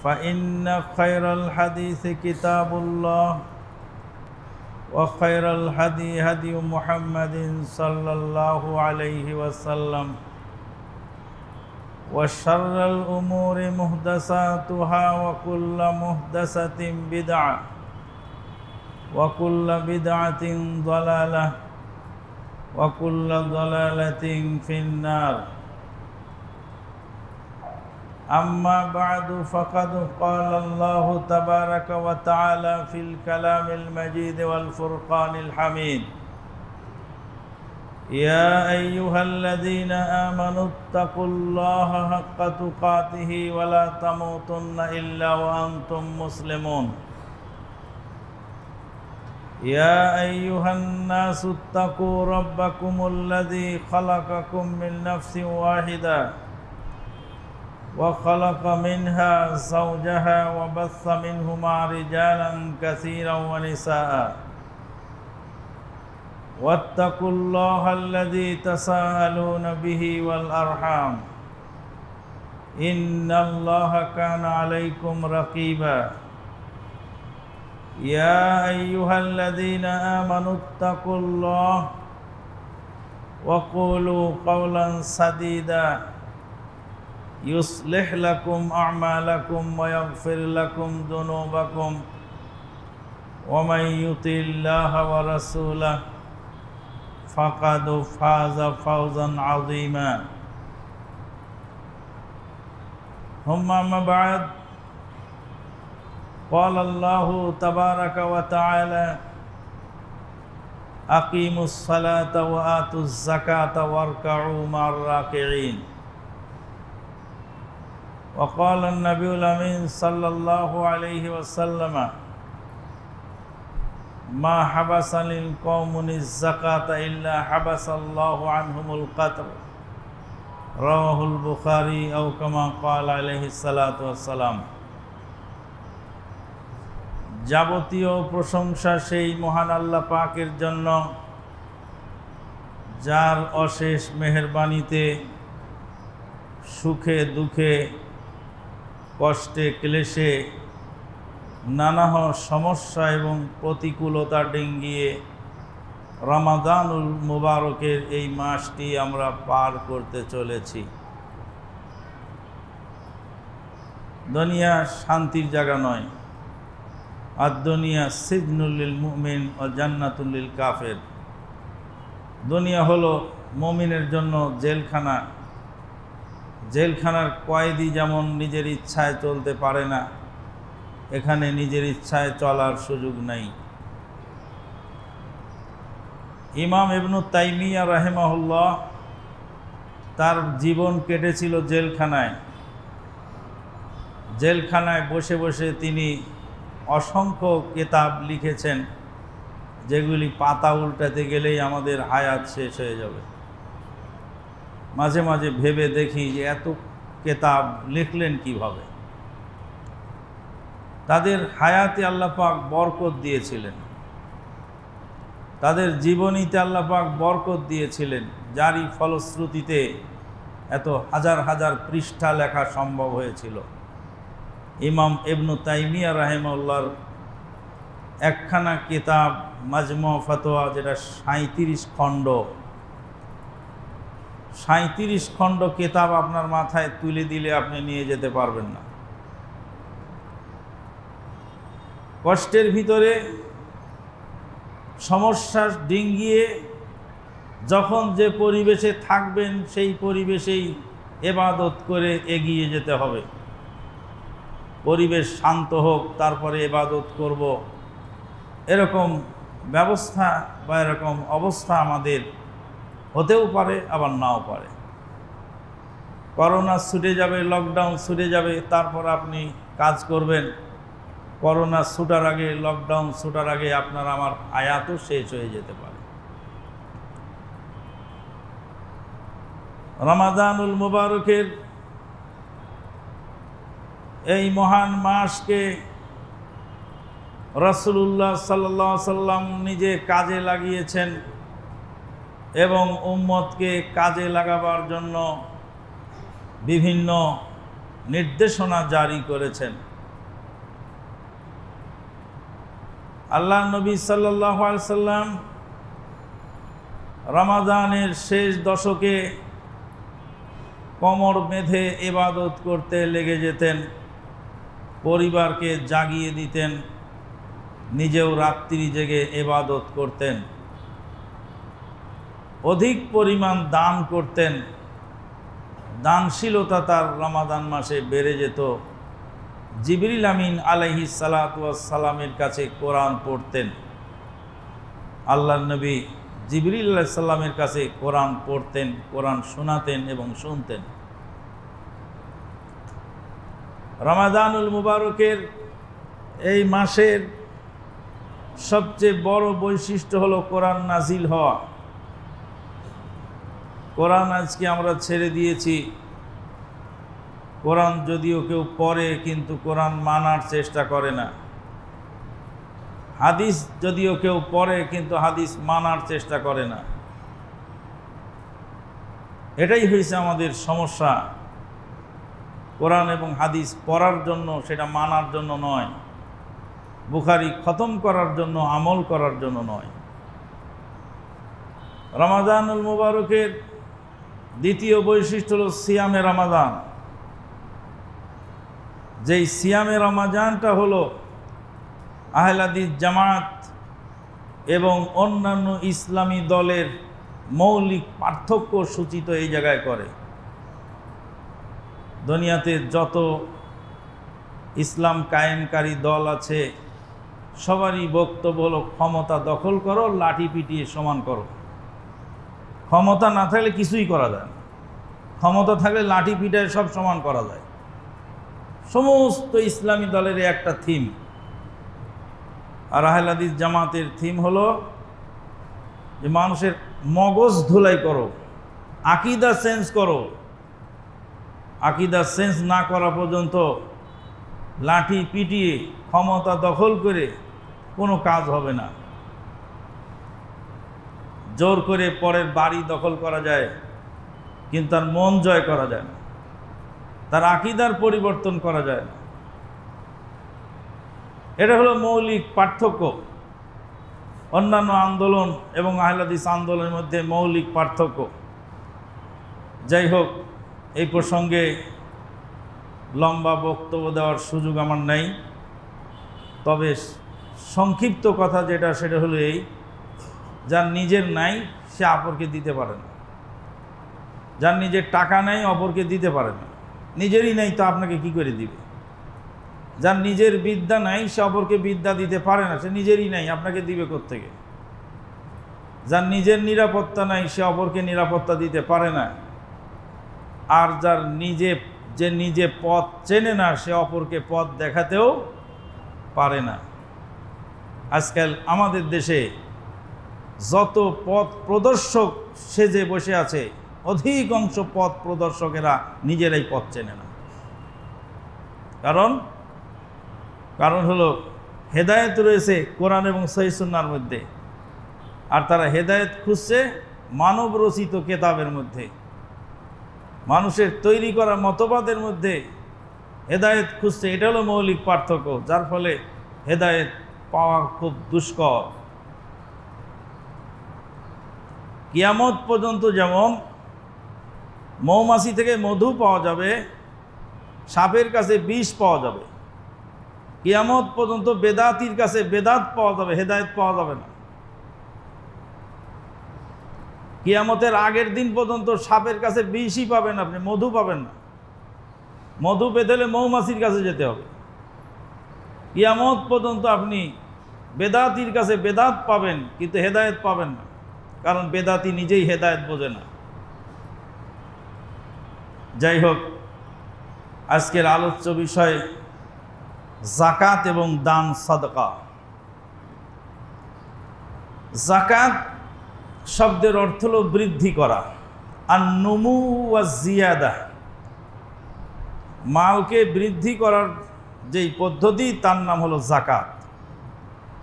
فإن خير الحديث كتاب الله وخير الهدي هدي محمد صلى الله عليه وسلم وشر الأمور محدثاتها وكل محدثة بدعة وكل بدعة ضلالة وكل ضلالة في النار أما بعد فقد قال الله تبارك وتعالى في الكلام المجيد والفرقان الحميد يا أيها الذين آمنوا اتقوا الله حق تقاته ولا تموتن إلا وأنتم مسلمون يا أيها الناس اتقوا ربكم الذي خلقكم من نفس واحدة وخلق منها زوجها وبث منهما رجالا كثيرا ونساء واتقوا الله الذي تساءلون به والأرحام إن الله كان عليكم رقيبا يا أيها الذين آمنوا اتقوا الله وقولوا قولا سديدا يصلح لكم أعمالكم ويغفر لكم ذنوبكم ومن يطع الله ورسوله فقد فاز فوزا عظيما ثم أما بعد قال الله تبارك وتعالى أقيموا الصلاة وآتوا الزكاة واركعوا مع الراكعين وقال النبي الأمين صلى الله عليه وسلم ما حبسني القوم الزكاة إلا حبس الله عنهم القتل رواه البخاري أو كما قال عليه الصلاة والسلام যাবতীয় প্রশংসা সেই মহান আল্লাহ পাকের জন্য যার অশেষ মেহেরবানিতে সুখে দুঃখে কষ্টে ক্লেশে নানাহ সমস্যা এবং প্রতিকূলতা ডিঙ্গিয়ে রমাদানুল মুবারকের এই মাসটি আমরা পার করতে চলেছি। দুনিয়া শান্তির জায়গা নয়, আর দুনিয়া সিজনুল লিল মুমিন ও জান্নাতুল লিল কাফের। দুনিয়া হলো মুমিনের জন্য জেলখানা। জেলখানার কয়েদি যেমন নিজের ইচ্ছায় চলতে পারে না, এখানে নিজের ইচ্ছায় চলার সুযোগ নাই। ইমাম ইবনু তাইমিয়া রাহিমাহুল্লাহ তার জীবন কেটেছিল জেলখানায়। জেলখানায় বসে বসে তিনি অসংখ্য কিতাব লিখেছেন, যেগুলি পাতা উল্টাতে গেলেই আমাদের হায়াত শেষ হয়ে যাবে। মাঝে মাঝে ভেবে দেখি যে এত কিতাব লিখলেন কিভাবে। তাদের হায়াতে আল্লাহ পাক বরকত দিয়েছিলেন, তাদের জীবনীতে আল্লাহ পাক বরকত দিয়েছিলেন, যারই ফলশ্রুতিতে এত হাজার হাজার পৃষ্ঠা লেখা সম্ভব হয়েছিল। ইমাম ইবনু তাইমিয়া রাহিমাহুল্লাহর একখানা কিতাব মাজমু ফাতোয়া, যেটা 37 খণ্ড, 37 খণ্ড কিতাব আপনার মাথায় তুলে দিলে আপনি নিয়ে যেতে পারবেন না। কষ্টের ভিতরে সমস্যা ডিঙ্গিয়ে যখন যে পরিবেশে থাকবেন সেই পরিবেশেই ইবাদত করে এগিয়ে যেতে হবে। পরিবেশ শান্ত হোক, তারপরে ইবাদত করব, এরকম ব্যবস্থা বা এরকম অবস্থা আমাদের হতেও পারে, আবার নাও পারে। করোনা ছুটে যাবে, লকডাউন ছুটে যাবে, তারপর আপনি কাজ করবেন। করোনা ছুটার আগে, লকডাউন ছুটার আগে আপনার আমার আয়াতও শেষ হয়ে যেতে পারে। রমাদানুল মুবারকের এই মহান মাসকে রাসূলুল্লাহ সাল্লাল্লাহু আলাইহি সাল্লাম নিজে কাজে লাগিয়েছেন এবং উম্মতকে কাজে লাগাবার জন্য বিভিন্ন নির্দেশনা জারি করেছেন। আল্লাহ নবী সাল্লাল্লাহু আলাইহি সাল্লাম রমাদানের শেষ দশকে কোমর বেঁধে ইবাদত করতে লেগে যেতেন, পরিবারকে জাগিয়ে দিতেন, নিজেও রাত্রি জেগে ইবাদত করতেন, অধিক পরিমাণ দান করতেন। দানশীলতা তার রমাদান মাসে বেড়ে যেত। জিবরিল আমিন আলাইহিস সালাতু ওয়াস সালামের কাছে কোরআন পড়তেন। আল্লাহর নবী জিবরিল আলাইহিস সালামের কাছে কোরআন পড়তেন, কোরআন শোনাতেন এবং শুনতেন। রমাদানুল মুবারকের এই মাসের সবচেয়ে বড় বৈশিষ্ট্য হলো কোরআন নাজিল হওয়া। কোরআন আজকে আমরা ছেড়ে দিয়েছি। কোরআন যদিও কেউ পড়ে কিন্তু কোরআন মানার চেষ্টা করে না। হাদিস যদিও কেউ পড়ে কিন্তু হাদিস মানার চেষ্টা করে না। এটাই হয়েছে আমাদের সমস্যা। কোরআন এবং হাদিস পড়ার জন্য, সেটা মানার জন্য নয়। বুখারী খতম করার জন্য, আমল করার জন্য নয়। রমাদানুল মুবারকের দ্বিতীয় বৈশিষ্ট্য হল সিয়ামে রমাদান। যেই সিয়ামে রমাজানটা হলো আহলে হাদিস জামাত এবং অন্যান্য ইসলামী দলের মৌলিক পার্থক্য সূচিত এই জায়গায় করে। দুনিয়াতে যত ইসলাম কায়েমকারী দল আছে সবারই বক্তব্য হলো ক্ষমতা দখল করো, লাঠি পিটিয়ে সমান করো। ক্ষমতা না থাকলে কিছুই করা যায় না, ক্ষমতা থাকলে লাঠি পিটায় সব সমান করা যায়। সমস্ত ইসলামী দলের একটা থিম। আর আহলে হাদিস জামাতের থিম হলো যে মানুষের মগজ ধুলাই করো, আকীদা চেঞ্জ করো। আকীদা চেঞ্জ না করা পর্যন্ত লাঠি পিটিয়ে ক্ষমতা দখল করে কোনো কাজ হবে না। জোর করে পরের বাড়ি দখল করা যায় কিন্তু তার মন জয় করা যায় না, তার আকীদার পরিবর্তন করা যায় না। এটা হলো মৌলিক পার্থক্য। অন্যান্য আন্দোলন এবং আহলে হাদিস আন্দোলনের মধ্যে মৌলিক পার্থক্য। যাই হোক, এই প্রসঙ্গে লম্বা বক্তব্য দেওয়ার সুযোগ আমার নেই। তবে সংক্ষিপ্ত কথা যেটা, সেটা হলো এই, যার নিজের নাই সে অপরকে দিতে পারে না। যার নিজের টাকা নেই অপরকে দিতে পারে না। নিজেরই নেই তো আপনাকে কি করে দিবে? যার নিজের বিদ্যা নাই সে অপরকে বিদ্যা দিতে পারে না, সে নিজেরই নাই, আপনাকে দিবে কোত্থেকে? যার নিজের নিরাপত্তা নাই সে অপরকে নিরাপত্তা দিতে পারে না। আর যার নিজে পথ চেনে না সে অপরকে পথ দেখাতেও পারে না। আজকাল আমাদের দেশে যত পথ প্রদর্শক সেজে বসে আছে, অধিকাংশ পথ প্রদর্শকেরা নিজেরাই পথ চেনে না। কারণ হলো হেদায়েত রয়েছে কোরআন এবং সহিহ সুন্নাহর মধ্যে, আর তারা হেদায়েত খুঁজছে মানব রচিত কেতাবের মধ্যে, মানুষের তৈরি করা মতবাদের মধ্যে হেদায়েত খুঁজছে। এটা হলো মৌলিক পার্থক্য, যার ফলে হেদায়েত পাওয়া খুব দুষ্কর। কিয়ামত পর্যন্ত যেমন মৌমাছি থেকে মধু পাওয়া যাবে, সাপের কাছে বিষ পাওয়া যাবে, কিয়ামত পর্যন্ত বেদাতির কাছে বেদাত পাওয়া যাবে, হেদায়েত পাওয়া যাবে না। কিয়ামতের আগের দিন পর্যন্ত সাপের কাছে বিষই পাবেন আপনি, মধু পাবেন না। মধু পেতে হলে মৌমাছির কাছে যেতে হবে। কিয়ামত পর্যন্ত আপনি বেদাতির কাছে বেদাত পাবেন কিন্তু হেদায়েত পাবেন না, কারণ বেদাতি নিজেই হেদায়েত বোঝে না। যাই হোক, আজকের আলোচ্য বিষয় যাকাত এবং দান সাদকা। যাকাত শব্দের অর্থ হল বৃদ্ধি করা, আর নুমু ওয়া জিয়াদা, মালকে বৃদ্ধি করার যেই পদ্ধতি তার নাম হলো যাকাত।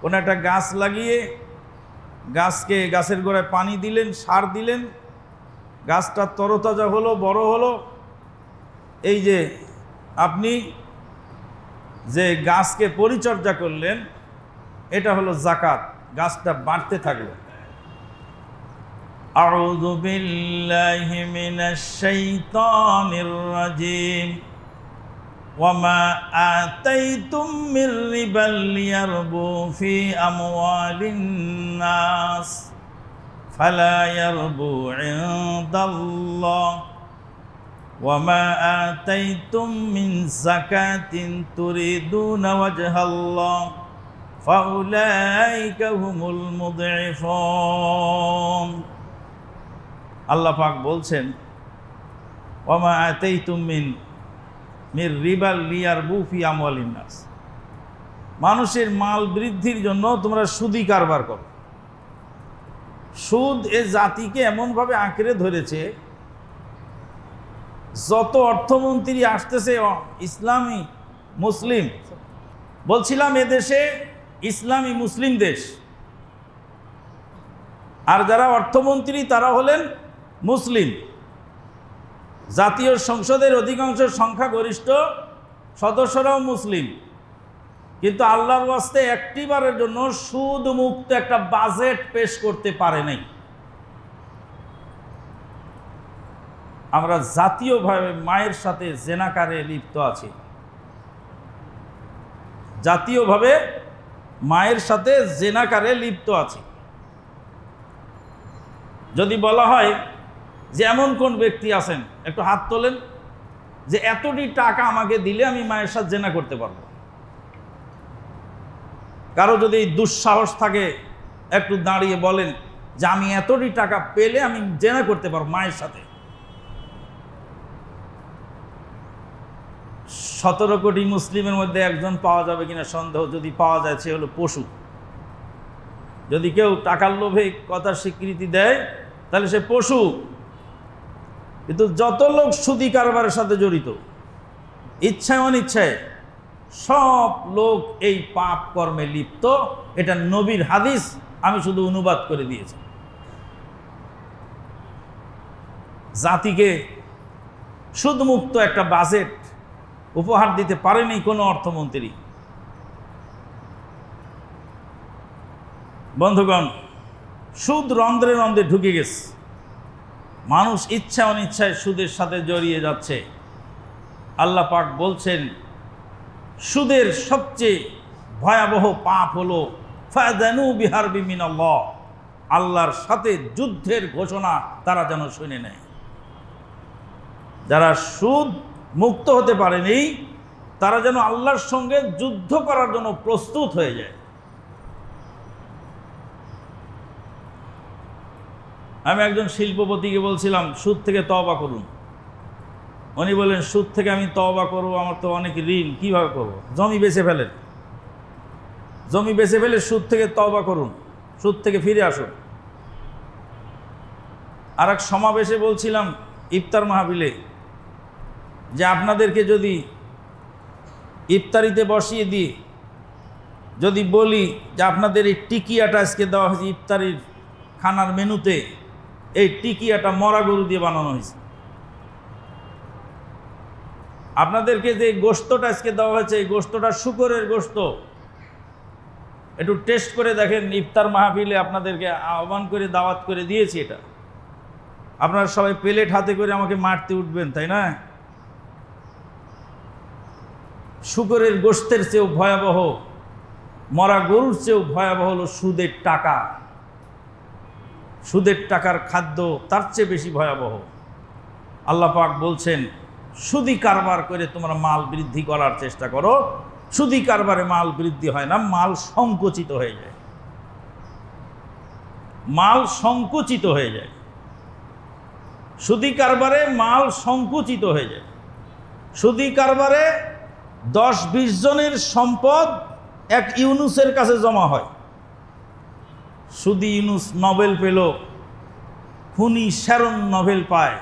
কোনো একটা গাছ লাগিয়ে গাছের গোড়ায় পানি দিলেন, সার দিলেন, গাছটা তরতাজা হলো, বড় হলো। এই যে আপনি যে গাছকে পরিচর্যা করলেন, এটা হলো যাকাত, গাছটা বাড়তে থাকলো। আউযু বিল্লাহি মিনাশ শাইতানির রাজিম। ওয়ামা আতাইতুম মির রিবাল লিয়ারবু ফি আমওয়ালিন নাস ফালা ইয়ারবু ইনদাল্লাহ ওয়ামা আতাইতুম মিন যাকাতিন তুরিদুনা ওয়াজহাল্লাহ ফাউলাইকা হুমুল মুদঈফুন। আল্লাহ পাক বলছেন, ওয়ামা আতাইতুম মির রিবাল লিয়ারবু ফি আমওয়ালিন নাস, মানুষের মাল বৃদ্ধির জন্য তোমরা সুদি কারবার করো। সুদ এ জাতিকে এমনভাবে আঁকড়ে ধরেছে, যত অর্থমন্ত্রী আসতেছে ইসলামী মুসলিম, বলছিলাম এদেশে ইসলামী মুসলিম দেশ, আর যারা অর্থমন্ত্রী তারা হলেন মুসলিম। জাতীয় সংসদের অধিকাংশ সংখ্যাগরিষ্ঠ সদস্যরাও মুসলিম, কিন্তু আল্লাহর ওয়াস্তে একটিবারের জন্য সুদ মুক্ত একটা বাজেট পেশ করতে পারে নাই। আমরা জাতীয়ভাবে মায়ের সাথে জেনাকারে লিপ্ত আছি, জাতীয়ভাবে মায়ের সাথে জেনাকারে লিপ্ত আছি। যদি বলা হয় যে এমন কোন ব্যক্তি আছেন, একটু হাত তোলেন, যে এতটি টাকা আমাকে দিলে আমি মায়ের সাথে জেনা করতে পারবো। কারো যদি দুঃসাহস থাকে একটু দাঁড়িয়ে বলেন যে আমি এতটি টাকা পেলে আমি জেনা করতে পারবো মায়ের সাথে। 17 কোটি মুসলিমের মধ্যে একজন পাওয়া যাবে কিনা সন্দেহ, যদি পাওয়া যায় সে হলো পশু। যদি কেউ টাকার লোভে কথার স্বীকৃতি দেয় তাহলে সে পশু। কিন্তু যত লোক সুদি কারবারের সাথে জড়িত, ইচ্ছায় অনিচ্ছায়, সব লোক এই পাপ কর্মে লিপ্ত। এটা নবীর হাদিস, আমি শুধু অনুবাদ করে দিয়েছি। জাতিকে সুদমুক্ত একটা বাজেট উপহার দিতে পারেনি কোনো অর্থমন্ত্রী। বন্ধুগণ, সুদ রন্ধ্রে রন্ধ্রে ঢুকে গেছে, মানুষ ইচ্ছা অনিচ্ছায় সুদের সাথে জড়িয়ে যাচ্ছে। আল্লাহ পাক বলছেন, সুদের সবচেয়ে ভয়াবহ পাপ হলো ফাযানু বিহারবি মিনাল্লাহ, আল্লাহর সাথে যুদ্ধের ঘোষণা তারা যেন শুনে নেয়। যারা সুদ মুক্ত হতে পারেনি তারা যেন আল্লাহর সঙ্গে যুদ্ধ করার জন্য প্রস্তুত হয়ে যায়। আমি একজন শিল্পপতিকে বলছিলাম সুদ থেকে তওবা করুন। উনি বললেন সুদ থেকে আমি তওবা করবো, আমার তো অনেক ঋণ, কিভাবে করব? জমি বেচে ফেলেন, জমি বেচে ফেলে সুদ থেকে তওবা করুন, সুদ থেকে ফিরে আসুন। আর এক সমাবেশে বলছিলাম ইফতার মাহফিলে, যে আপনাদেরকে যদি ইফতারিতে বসিয়ে দিই, যদি বলি যে আপনাদের এই টিকিয়াটা আজকে দেওয়া হয়েছে ইফতারির খানার মেনুতে, এই টিকিয়াটা মরা গরু দিয়ে বানানো হয়েছে, আপনাদেরকে যে গোশতটা আজকে দেওয়া হয়েছে এই গোশতটা শূকরের গোশত, একটু টেস্ট করে দেখেন। ইফতার মাহফিলে আপনাদেরকে আহ্বান করে দাওয়াত করে দিয়েছি, এটা আপনারা সবাই প্লেট হাতে করে আমাকে মারতে উঠবেন, তাই না? শূকরের গোশতের চেয়েও ভয়াবহ, মরা গরুর চেয়েও ভয়াবহ হলো সুদের টাকা। সুদের টাকার খাদ্য তার চেয়ে বেশি ভয়াবহ। আল্লাহ পাক বলছেন, সুদি কারবার করে তোমরা মাল বৃদ্ধি করার চেষ্টা করো। সুদি কারবারে মাল বৃদ্ধি হয় না, মাল সংকুচিত হয়ে যায়, মাল সংকুচিত হয়ে যায়। সুদি কারবারে মাল সংকুচিত হয়ে যায়। সুদি কারবারে 10-20 জনের সম্পদ এক ইউনুসের কাছে জমা হয়। সুদি ইউনুস নোবেল পেল, খুনি শ্যারন নোবেল পায়,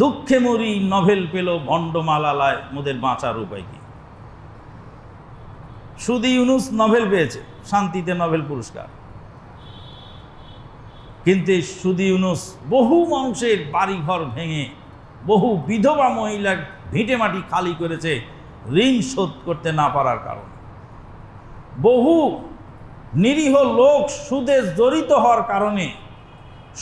দুঃখে মরি নোবেল পেল, ভণ্ডমালালায় মোদের বাঁচার উপায় কি? সুদি ইউনুস নোবেল পেয়েছে, শান্তিতে নোবেল পুরস্কার। কিন্তু এই সুদি ইউনুস বহু মানুষের বাড়িঘর ভেঙে, বহু বিধবা মহিলার ভিটে মাটি খালি করেছে ঋণ শোধ করতে না পারার কারণে। বহু নিরীহ লোক সুদে জড়িত হওয়ার কারণে,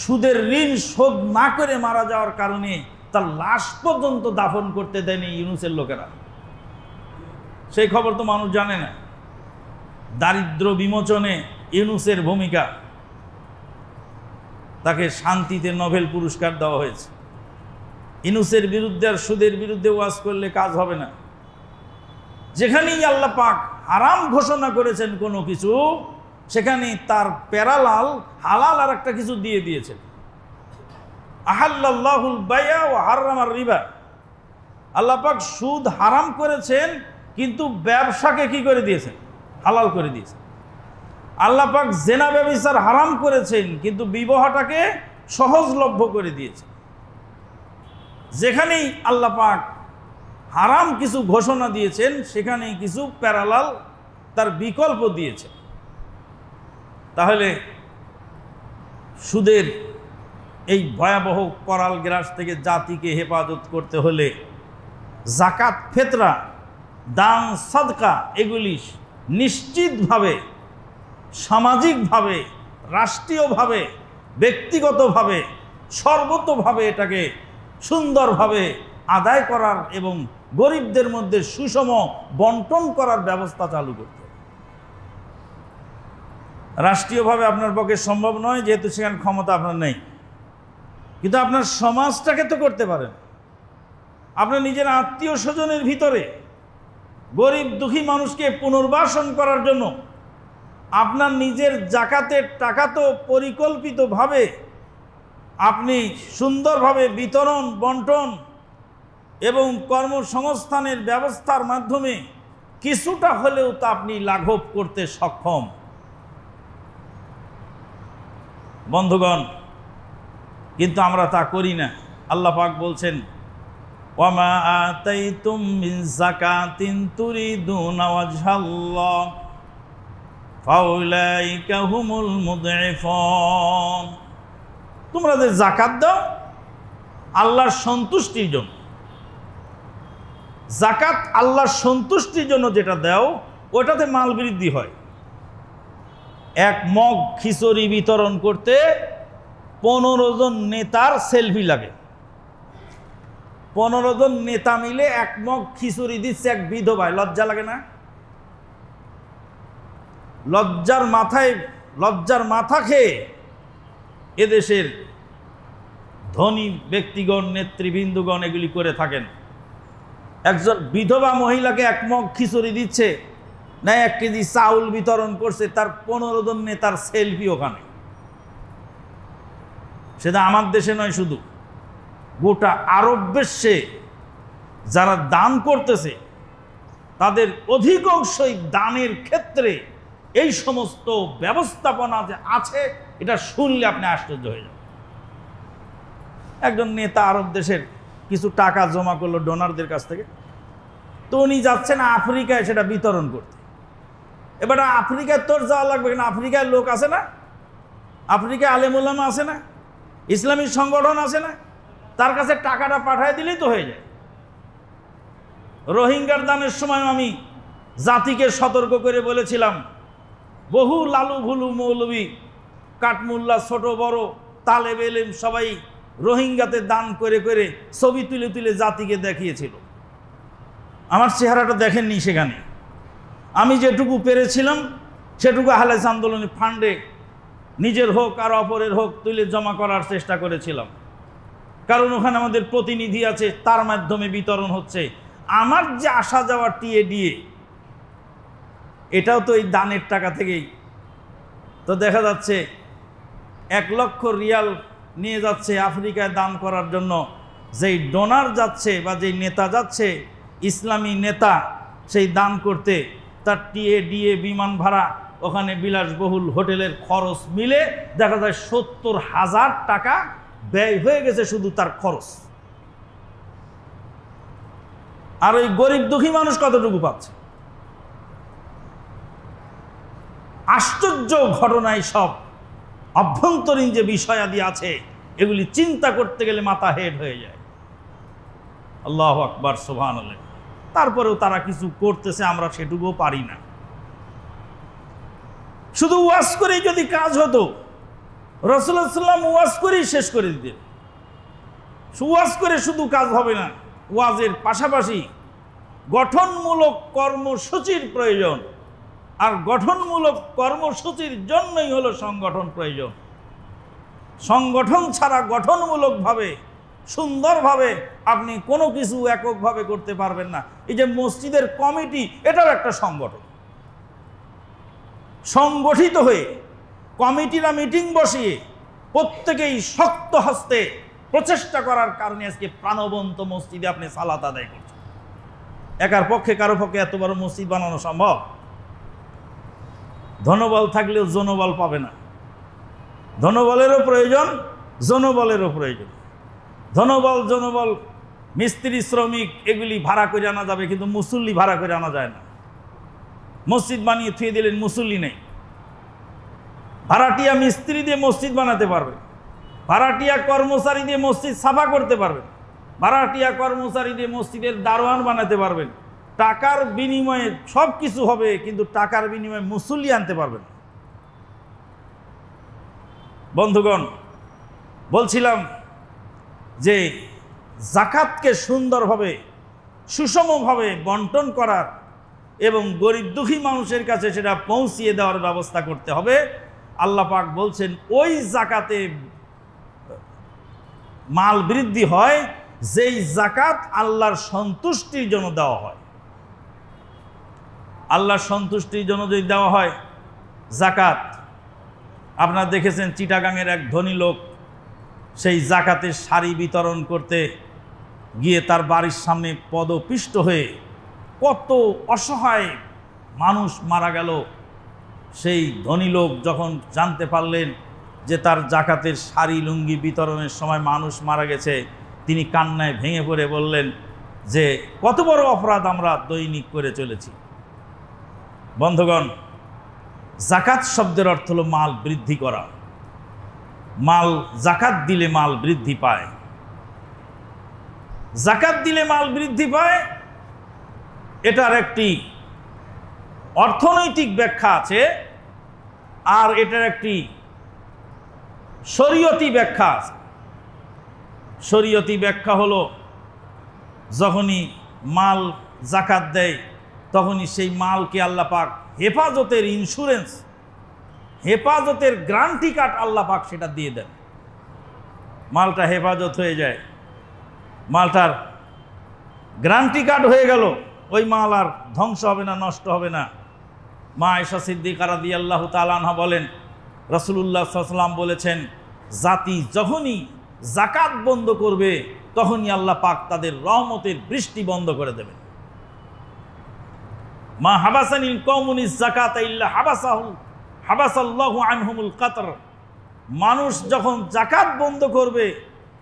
সুদের ঋণ শোধ না করে মারা যাওয়ার কারণে তার লাশ পর্যন্ত দাফন করতে দেয়নি ইউনূসের লোকেরা। সেই খবর তো মানুষ জানে না। দারিদ্র বিমোচনে ইউনূসের ভূমিকা, তাকে শান্তিতে নোবেল পুরস্কার দেওয়া হয়েছে। ইউনূসের বিরুদ্ধে আর সুদের বিরুদ্ধে ওয়াজ করলে কাজ হবে না। যেখানেই আল্লাহ পাক হারাম ঘোষণা করেছেন কোনো কিছু, সেখানে তার প্যারালাল হালাল আর একটা কিছু দিয়ে দিয়েছেন। আহাল্লাল্লাহুল বাইয়া ওয়া হারামার রিবা, আল্লাহ পাক সুদ হারাম করেছেন কিন্তু ব্যবসাকে কি করে দিয়েছেন? হালাল করে দিয়েছেন। আল্লাহ পাক জেনা ব্যভিচার হারাম করেছেন কিন্তু বিবাহটাকে সহজলভ্য করে দিয়েছেন। যেখানেই আল্লাহ পাক হারাম কিছু ঘোষণা দিয়েছেন সেখানেই কিছু প্যারালাল তার বিকল্প দিয়েছেন। তাহলে সুদের এই ভয়াবহ করাল গ্রাস থেকে জাতিকে হেফাজত করতে হলে জাকাত, ফিতরা, দান, সাদকা এগুলি নিশ্চিতভাবে, সামাজিকভাবে, রাষ্ট্রীয়ভাবে, ব্যক্তিগতভাবে, সর্বতোভাবে এটাকে সুন্দরভাবে আদায় করার এবং গরিবদের মধ্যে সুষম বন্টন করার ব্যবস্থা চালু করতে হবে। রাষ্ট্রীয়ভাবে আপনার পক্ষে সম্ভব নয়, যেহেতু সেখানে ক্ষমতা আপনার নেই, কিন্তু আপনার সমাজটাকে তো করতে পারেন। আপনার নিজের আত্মীয় স্বজনের ভিতরে গরিব দুঃখী মানুষকে পুনর্বাসন করার জন্য আপনার নিজের জাকাতের টাকা তো পরিকল্পিতভাবে আপনি সুন্দরভাবে বিতরণ, বন্টন এবং কর্মসংস্থানের ব্যবস্থার মাধ্যমে কিছুটা হলেও তা আপনি লাঘব করতে সক্ষম। বন্ধুগণ, কিন্তু আমরা তা করি না। আল্লাহ পাক বলছেন, ওয়ামা আতাইতুম মিন যাকাতিন তুরিদুনা ওয়াজহাল্লাহ ফাউলাইকা হুমুল মুদঈফুন। তোমরা যে যাকাত দাও আল্লাহর সন্তুষ্টির জন্য, যাকাত আল্লাহর সন্তুষ্টির জন্য যেটা দাও ওটাতে মাল বৃদ্ধি হয়। এক মগ খিচুড়ি বিতরণ করতে 15 জন নেতার সেলফি লাগে। 15 জন নেতা মিলে এক মগ খিচুড়ি দিচ্ছে এক বিধবায়, লজ্জা লাগে না? লজ্জার মাথা খেয়ে এদেশের ধনী ব্যক্তিগণ, নেতৃবৃন্দগণ এগুলি করে থাকেন। একজন বিধবা মহিলাকে এক মগ খিচুড়ি দিচ্ছে না 1 কেজি চাউল বিতরণ করছে, তার 15 জন নেতার সেলফি ওখানে। সেটা আমার দেশে নয়, শুধু গোটা আরব বিশ্বে যারা দান করতেছে তাদের অধিকাংশই দানের ক্ষেত্রে এই সমস্ত ব্যবস্থাপনা যে আছে এটা শুনলে আপনি আশ্চর্য হয়ে যাবেন। একজন নেতা আরব দেশের কিছু টাকা জমা করলো ডোনারদের কাছ থেকে, তো উনি যাচ্ছেন আফ্রিকায় সেটা বিতরণ করতে। এবার আফ্রিকায় তোর যাওয়া লাগবে কেন? আফ্রিকায় লোক আছে না, আফ্রিকায় আলেম ওলামা আছে না, ইসলামী সংগঠন আছে না, তার কাছে টাকাটা পাঠায় দিলেই তো হয়ে যায়। রোহিঙ্গার দানের সময় আমি জাতিকে সতর্ক করে বলেছিলাম, বহু লালু ভুলু মৌলবী, কাঠমুল্লা, ছোট বড় তালেব এলেম সবাই রোহিঙ্গাতে দান করে করে ছবি তুলে তুলে জাতিকে দেখিয়েছিল। আমার চেহারাটা দেখেননি সেখানে। আমি যেটুকু পেরেছিলাম সেটুকু আহলে আন্দোলনী ফান্ডে নিজের হোক আর অপরের হোক তুলে জমা করার চেষ্টা করেছিলাম, কারণ ওখানে আমাদের প্রতিনিধি আছে, তার মাধ্যমে বিতরণ হচ্ছে। আমার যে আসা যাওয়া টিএ ডিএ এটাও তো এই দানের টাকা থেকেই। তো দেখা যাচ্ছে 1 লক্ষ রিয়াল নিয়ে যাচ্ছে আফ্রিকায় দান করার জন্য, যেই ডোনার যাচ্ছে বা যেই নেতা যাচ্ছে, ইসলামী নেতা, সেই দান করতে তার টিএ ডিএ, বিমান ভাড়া, ওখানে বিলাসবহুল হোটেলের খরচ মিলে দেখা যায় 70,000 টাকা ব্যয় হয়ে গেছে শুধু তার খরচ। আর ওই গরিব দুঃখী মানুষ কতটুকু পাচ্ছে? আশ্চর্য ঘটনায় সব অভ্যন্তরীণ যে বিষয়াদি আছে এগুলি চিন্তা করতে গেলে মাথা হেড হয়ে যায়। আল্লাহু আকবার, সুবহানাল্লাহ। তারপরেও তারা কিছু করতেছে, আমরা সেটুকুও পারি না। শুধু ওয়াজ করেই যদি কাজ হতো, রাসূলুল্লাহ সাল্লাল্লাহু আলাইহি ওয়াসাল্লাম ওয়াজ করেই শেষ করে দিতেন। ওয়াজ করে শুধু কাজ হবে না, ওয়াজের পাশাপাশি গঠনমূলক কর্মসূচির প্রয়োজন। আর গঠনমূলক কর্মসূচির জন্যই হলো সংগঠন প্রয়োজন। সংগঠন ছাড়া গঠনমূলকভাবে সুন্দরভাবে আপনি কোনো কিছু এককভাবে করতে পারবেন না। এই যে মসজিদের কমিটি, এটাও একটা সংগঠন। সংগঠিত হয়ে কমিটিরা মিটিং বসিয়ে প্রত্যেকেই শক্ত হস্তে প্রচেষ্টা করার কারণে আজকে প্রাণবন্ত মসজিদে আপনি সালাত আদায় করছেন। একার পক্ষে কারো পক্ষে এত বড় মসজিদ বানানো সম্ভব? ধনবল থাকলেও জনবল পাবে না। ধনবলেরও প্রয়োজন, জনবলেরও প্রয়োজন। ধনবল জনবল মিস্ত্রি শ্রমিক এগুলি ভাড়া করে আনা যাবে, কিন্তু মুসল্লি ভাড়া করে আনা যায় না। মসজিদ বানিয়ে থুয়ে দিলেন, মুসল্লি নেই। ভাড়াটিয়া মিস্ত্রি দিয়ে মসজিদ বানাতে পারবে, ভাড়াটিয়া কর্মচারী দিয়ে মসজিদ সাফা করতে পারবেন, ভাড়াটিয়া কর্মচারী দিয়ে মসজিদের দারোয়ান বানাতে পারবেন। টাকার বিনিময়ে সব কিছু হবে, কিন্তু টাকার বিনিময়ে মুসল্লি আনতে পারবেন। বন্ধুগণ, বলছিলাম যে যাকাতকে সুন্দরভাবে সুষমভাবে বন্টন করার এবং গরিব দুঃখী মানুষের কাছে সেটা পৌঁছিয়ে দেওয়ার ব্যবস্থা করতে হবে। আল্লাহ পাক বলছেন ওই যাকাতে মাল বৃদ্ধি হয় যেই যাকাত আল্লাহর সন্তুষ্টির জন্য দেওয়া হয়। আল্লাহর সন্তুষ্টির জন্য যদি দেওয়া হয় যাকাত, আপনারা দেখেছেন চিটাগাংয়ের এক ধনী লোক সেই যাকাতের শাড়ি বিতরণ করতে গিয়ে তার বাড়ির সামনে পদপিষ্ট হয়ে কত অসহায় মানুষ মারা গেল। সেই ধনী লোক যখন জানতে পারলেন যে তার যাকাতের শাড়ি লুঙ্গি বিতরণের সময় মানুষ মারা গেছে, তিনি কান্নায় ভেঙে পড়ে বললেন যে কত বড় অপরাধ আমরা দৈনিক করে চলেছি। বন্ধুগণ, যাকাত শব্দের অর্থ হলো মাল বৃদ্ধি করা। মাল যাকাত দিলে মাল বৃদ্ধি পায়। যাকাত দিলে মাল বৃদ্ধি পায়, এটার একটি অর্থনৈতিক ব্যাখ্যা আছে, আর এটার একটি শরীয়তি ব্যাখ্যা আছে। শরীয়তি ব্যাখ্যা হলো যখনই মাল যাকাত দেয় তখনই সেই মালকে আল্লাহ পাক হেফাজতের ইন্স্যুরেন্স, হেফাজতের গ্যারান্টি কার্ড আল্লাহ পাক সেটা দিয়ে দেন। মালটা হেফাজত হয়ে যায়, মালটার গ্যারান্টি কার্ড হয়ে গেল, ওই মাল আর ধ্বংস হবে না, নষ্ট হবে না। মা আয়েশা সিদ্দিকা রাদিয়াল্লাহু তাআলা আনহা বলেন, রাসূলুল্লাহ সাল্লাল্লাহু আলাইহি ওয়াসাল্লাম বলেছেন, জাতি যখনই যাকাত বন্ধ করবে তখনই আল্লাহ পাক তাদের রহমতের বৃষ্টি বন্ধ করে দেবেন। মা হাবাসানিল কওমুনিজ যাকাতা ইল্লা হাবাসাল্লাহু আনহুমুল কাতর। মানুষ যখন যাকাত বন্ধ করবে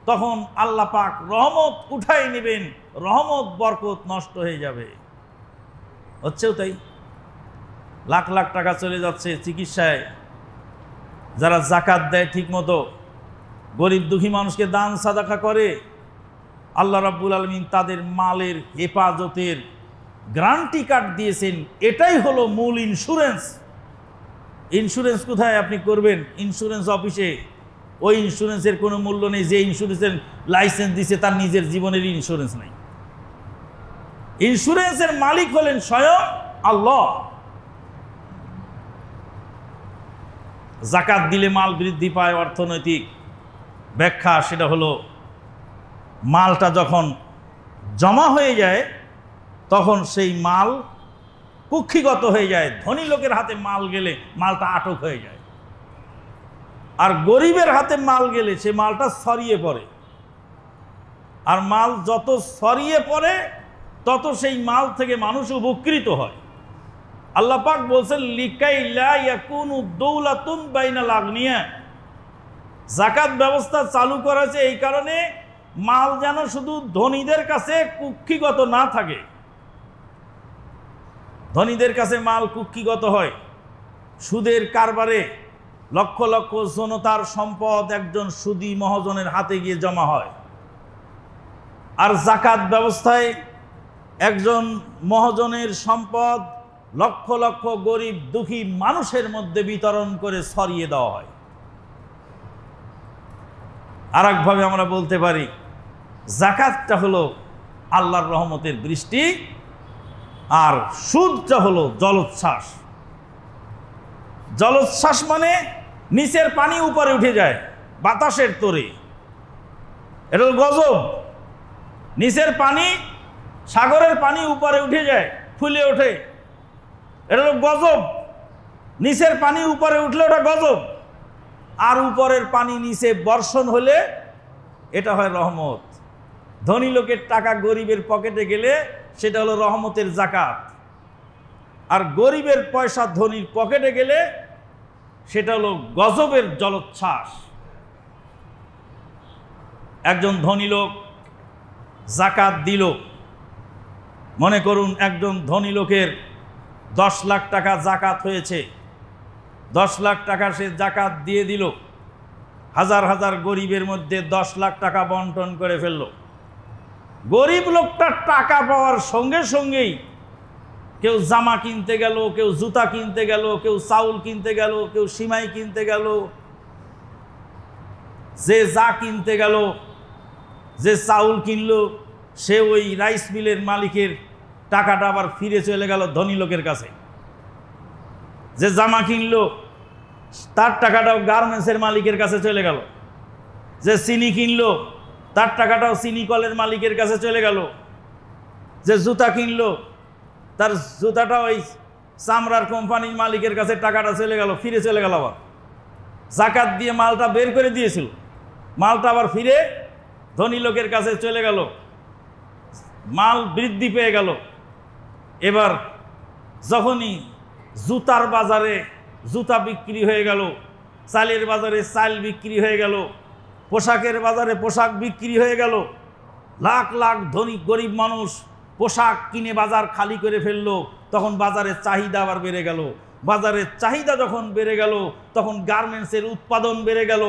তখন আল্লাহ পাক রহমত উঠাই নেবেন, রহমত বরকত নষ্ট হয়ে যাবে। হচ্ছেও তাই, লাখ লাখ টাকা চলে যাচ্ছে চিকিৎসায়। যারা যাকাত দেয় ঠিকমতো, গরিব দুঃখী মানুষকে দান সাদাকা করে, আল্লাহ রাব্বুল আলামিন তাদের মালের হেফাজতের গ্যারান্টি কার্ড দিয়েছেন। এটাই হলো মূল ইন্স্যুরেন্স। ইন্স্যুরেন্স কোথায় আপনি করবেন? ইন্স্যুরেন্স অফিসে। ওই ইন্স্যুরেন্সের কোনো মূল্য নেই। যে ইন্স্যুরেন্সের লাইসেন্স দিছে তার নিজের জীবনের ইন্স্যুরেন্স নেই। ইন্স্যুরেন্সের মালিক হলেন স্বয়ং আল্লাহ। যাকাত দিলে মাল বৃদ্ধি পায়, অর্থনৈতিক ব্যাখ্যা সেটা হলো মালটা যখন জমা হয়ে যায় তখন সেই মাল কুক্ষিগত হয়ে যায়। ধনী লোকের হাতে মাল গেলে মালটা আটক হয়ে যায়, আর গরিবের হাতে মাল গেলে সে মালটা ছড়িয়ে পড়ে। আর মাল যত ছড়িয়ে পড়ে তত সেই মাল থেকে মানুষ উপকৃত হয়। আল্লাহ পাক বলছেন, লিকাই লা ইয়াকুনু দাওলাতুন বাইনাল আগনিয়া। যাকাত ব্যবস্থা চালু করেছে এই কারণে মাল যেন শুধু ধনীদের কাছে কুক্ষিগত না থাকে। ধনীদের কাছে মাল কুক্ষিগত হয়, সুদের কারবারে লক্ষ লক্ষ জনতার সম্পদ একজন সুদী মহাজনের হাতে গিয়ে জমা হয়। আর যাকাত ব্যবস্থায় একজন মহাজনের সম্পদ লক্ষ লক্ষ গরিব দুঃখী মানুষের মধ্যে বিতরণ করে ছড়িয়ে দেওয়া হয়। আর একভাবে আমরা বলতে পারি যাকাতটা হলো আল্লাহর রহমতের বৃষ্টি, আর সুদটা হলো জলোচ্ছ্বাস। জলোচ্ছ্বাস মানে নিচের পানি উপরে উঠে যায় বাতাসের তোরে, এটা হলো গজব। নিচের পানি, সাগরের পানি উপরে উঠে যায়, ফুলে ওঠে, এটা হলো গজব। নিচের পানি উপরে উঠলে ওটা গজব, আর উপরের পানি নিচে বর্ষণ হলে এটা হয় রহমত। ধনী লোকের টাকা গরিবের পকেটে গেলে সেটা হলো রহমতের যাকাত, আর গরিবের পয়সা ধনীর পকেটে গেলে সেটা হলো গজবের জলোচ্ছ্বাস। একজন ধনী লোক যাকাত দিল, মনে করুন একজন ধনী লোকের 10 লাখ টাকা যাকাত হয়েছে, 10 লাখ টাকা সে যাকাত দিয়ে দিল, হাজার হাজার গরিবের মধ্যে 10 লাখ টাকা বন্টন করে ফেলল। গরিব লোকটার টাকা পাওয়ার সঙ্গে সঙ্গেই কেউ জামা কিনতে গেল, কেউ জুতা কিনতে গেল, কেউ চাউল কিনতে গেল, কেউ সিমাই কিনতে গেল, যে যা কিনতে গেল, যে চাউল কিনলো সে ওই রাইস মিলের মালিকের টাকাটা আবার ফিরে চলে গেল ধনী লোকের কাছে। যে জামা কিনলো তার টাকাটাও গার্মেন্টসের মালিকের কাছে চলে গেল। যে চিনি কিনলো তার টাকাটাও চিনি কলের মালিকের কাছে চলে গেল। যে জুতা কিনলো তার জুতাটা ওই চামড়ার কোম্পানির মালিকের কাছে টাকাটা চলে গেল, ফিরে চলে গেল। আবার যাকাত দিয়ে মালটা বের করে দিয়েছিল, মালটা আবার ফিরে ধনী লোকের কাছে চলে গেল, মাল বৃদ্ধি পেয়ে গেল। এবার যখনই জুতার বাজারে জুতা বিক্রি হয়ে গেল, চালের বাজারে চাল বিক্রি হয়ে গেল, পোশাকের বাজারে পোশাক বিক্রি হয়ে গেল, লাখ লাখ ধনী গরিব মানুষ পোশাক কিনে বাজার খালি করে ফেললো, তখন বাজারের চাহিদা আবার বেড়ে গেল। বাজারের চাহিদা যখন বেড়ে গেল তখন গার্মেন্টসের উৎপাদন বেড়ে গেল।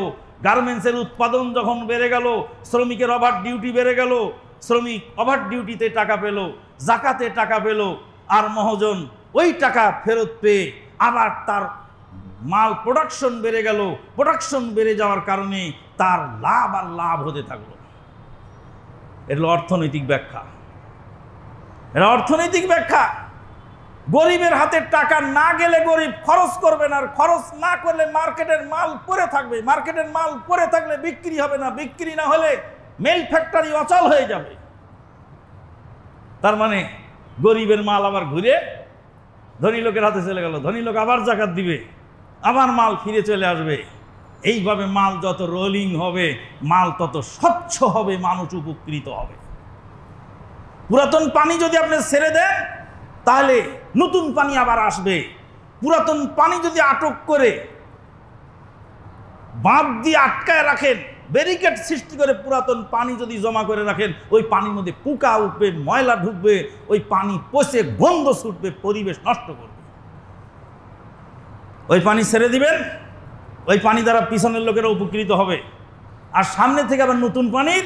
গার্মেন্টসের উৎপাদন যখন বেড়ে গেল, শ্রমিকের ওভার ডিউটি বেড়ে গেল, শ্রমিক ওভার ডিউটিতে টাকা পেল, যাকাতে টাকা পেল, আর মহাজন ওই টাকা ফেরত পেয়ে আবার তার মাল প্রোডাকশন বেড়ে গেল। প্রোডাকশন বেড়ে যাওয়ার কারণে তার লাভ আর লাভ হতে থাকলো। এটা অর্থনৈতিক ব্যাখ্যা, এটা অর্থনৈতিক ব্যাখ্যা। গরিবের হাতে টাকা না গেলে গরিব খরচ করবে না, আর খরচ না করলে মার্কেটের মাল পড়ে থাকবে, মার্কেটের মাল পড়ে থাকলে বিক্রি হবে না, বিক্রি না হলে মেল ফ্যাক্টরি অচল হয়ে যাবে। তার মানে গরিবের মাল আবার ঘুরে ধনী লোকের হাতে চলে গেল, ধনী লোক আবার যাকাত দিবে, আবার মাল ফিরে চলে আসবে। এইভাবে মাল যত রোলিং হবে মাল তত স্বচ্ছ হবে, মানুষ উপকৃত হবে। পুরাতন পানি যদি আপনি ছেড়ে দেন তাহলে নতুন পানি আবার আসবে। পুরাতন পানি যদি আটক করে বাঁধ দিয়ে আটকায় রাখেন, ব্যারিকেড সৃষ্টি করে পুরাতন পানি যদি জমা করে রাখেন, ওই পানির মধ্যে পোকা উঠবে, ময়লা ঢুকবে, ওই পানি পচে গন্ধ ছুটবে, পরিবেশ নষ্ট করবে। ওই পানি ছেড়ে দিবেন, ওই পানি দ্বারা পিছনের লোকেরা উপকৃত হবে, আর সামনে থেকে আবার নতুন পানির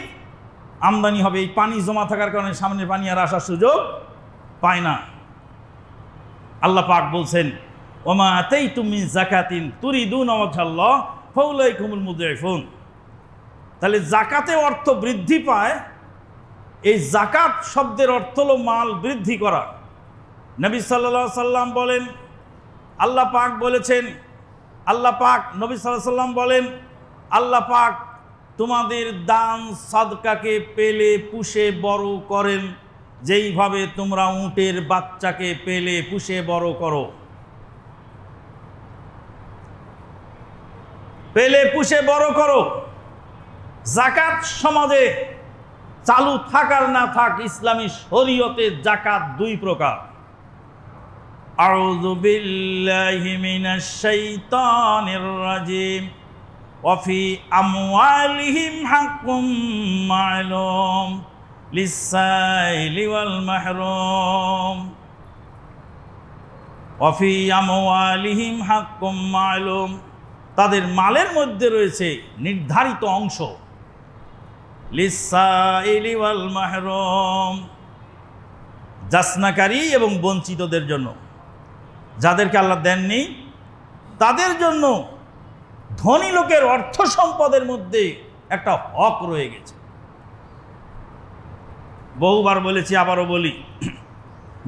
আমদানি হবে। এই পানি জমা থাকার কারণে সামনের পানি আর আসার সুযোগ পায় না। আল্লাহ পাক বলছেন, ওমা আতাইতুম মিন যাকাতিন তুরিদুনা ওয়াজহাল্লাহ ফাউলাইকুমুল মুযিফুন। তাহলে যাকাতে অর্থ বৃদ্ধি পায়। এই যাকাত শব্দের অর্থ হলো মাল বৃদ্ধি করা। নবী সাল্লাল্লাহু আলাইহি সাল্লাম বলেন, আল্লাহ পাক বলেছেন, আল্লাহ পাক নবী সাল্লাল্লাহু আলাইহি সাল্লাম বলেন, আল্লাহ পাক তোমাদের দান সাদকাকে পেলে পুষে বড় করেন যেইভাবে তোমরা উটের বাচ্চাকে পেলে পুষে বড় করো। পেলে পুষে বড় করো। যাকাত সমাজে চালু থাকার না থাক, ইসলামী শরীয়তে যাকাত দুই প্রকার। আউযু বিল্লাহি মিনাশ শাইতানির রাজিম। ওয়াফি আমওয়ালিহিম হাক্কুম মা'লুম লিস-সাইলি ওয়াল মাহরুম। ওয়াফি আমওয়ালিহিম হাক্কুম মা'লুম, তাদের মালের মধ্যে রয়েছে নির্ধারিত অংশ। লিস-সাইলি ওয়াল মাহরুম, যাচনাকারী এবং বঞ্চিতদের জন্য। যাদেরকে আল্লাহ দেননি তাদের জন্য ধনী লোকের অর্থ সম্পদের মধ্যে একটা হক রয়ে গেছে। বহুবার বলেছি, আবারও বলি,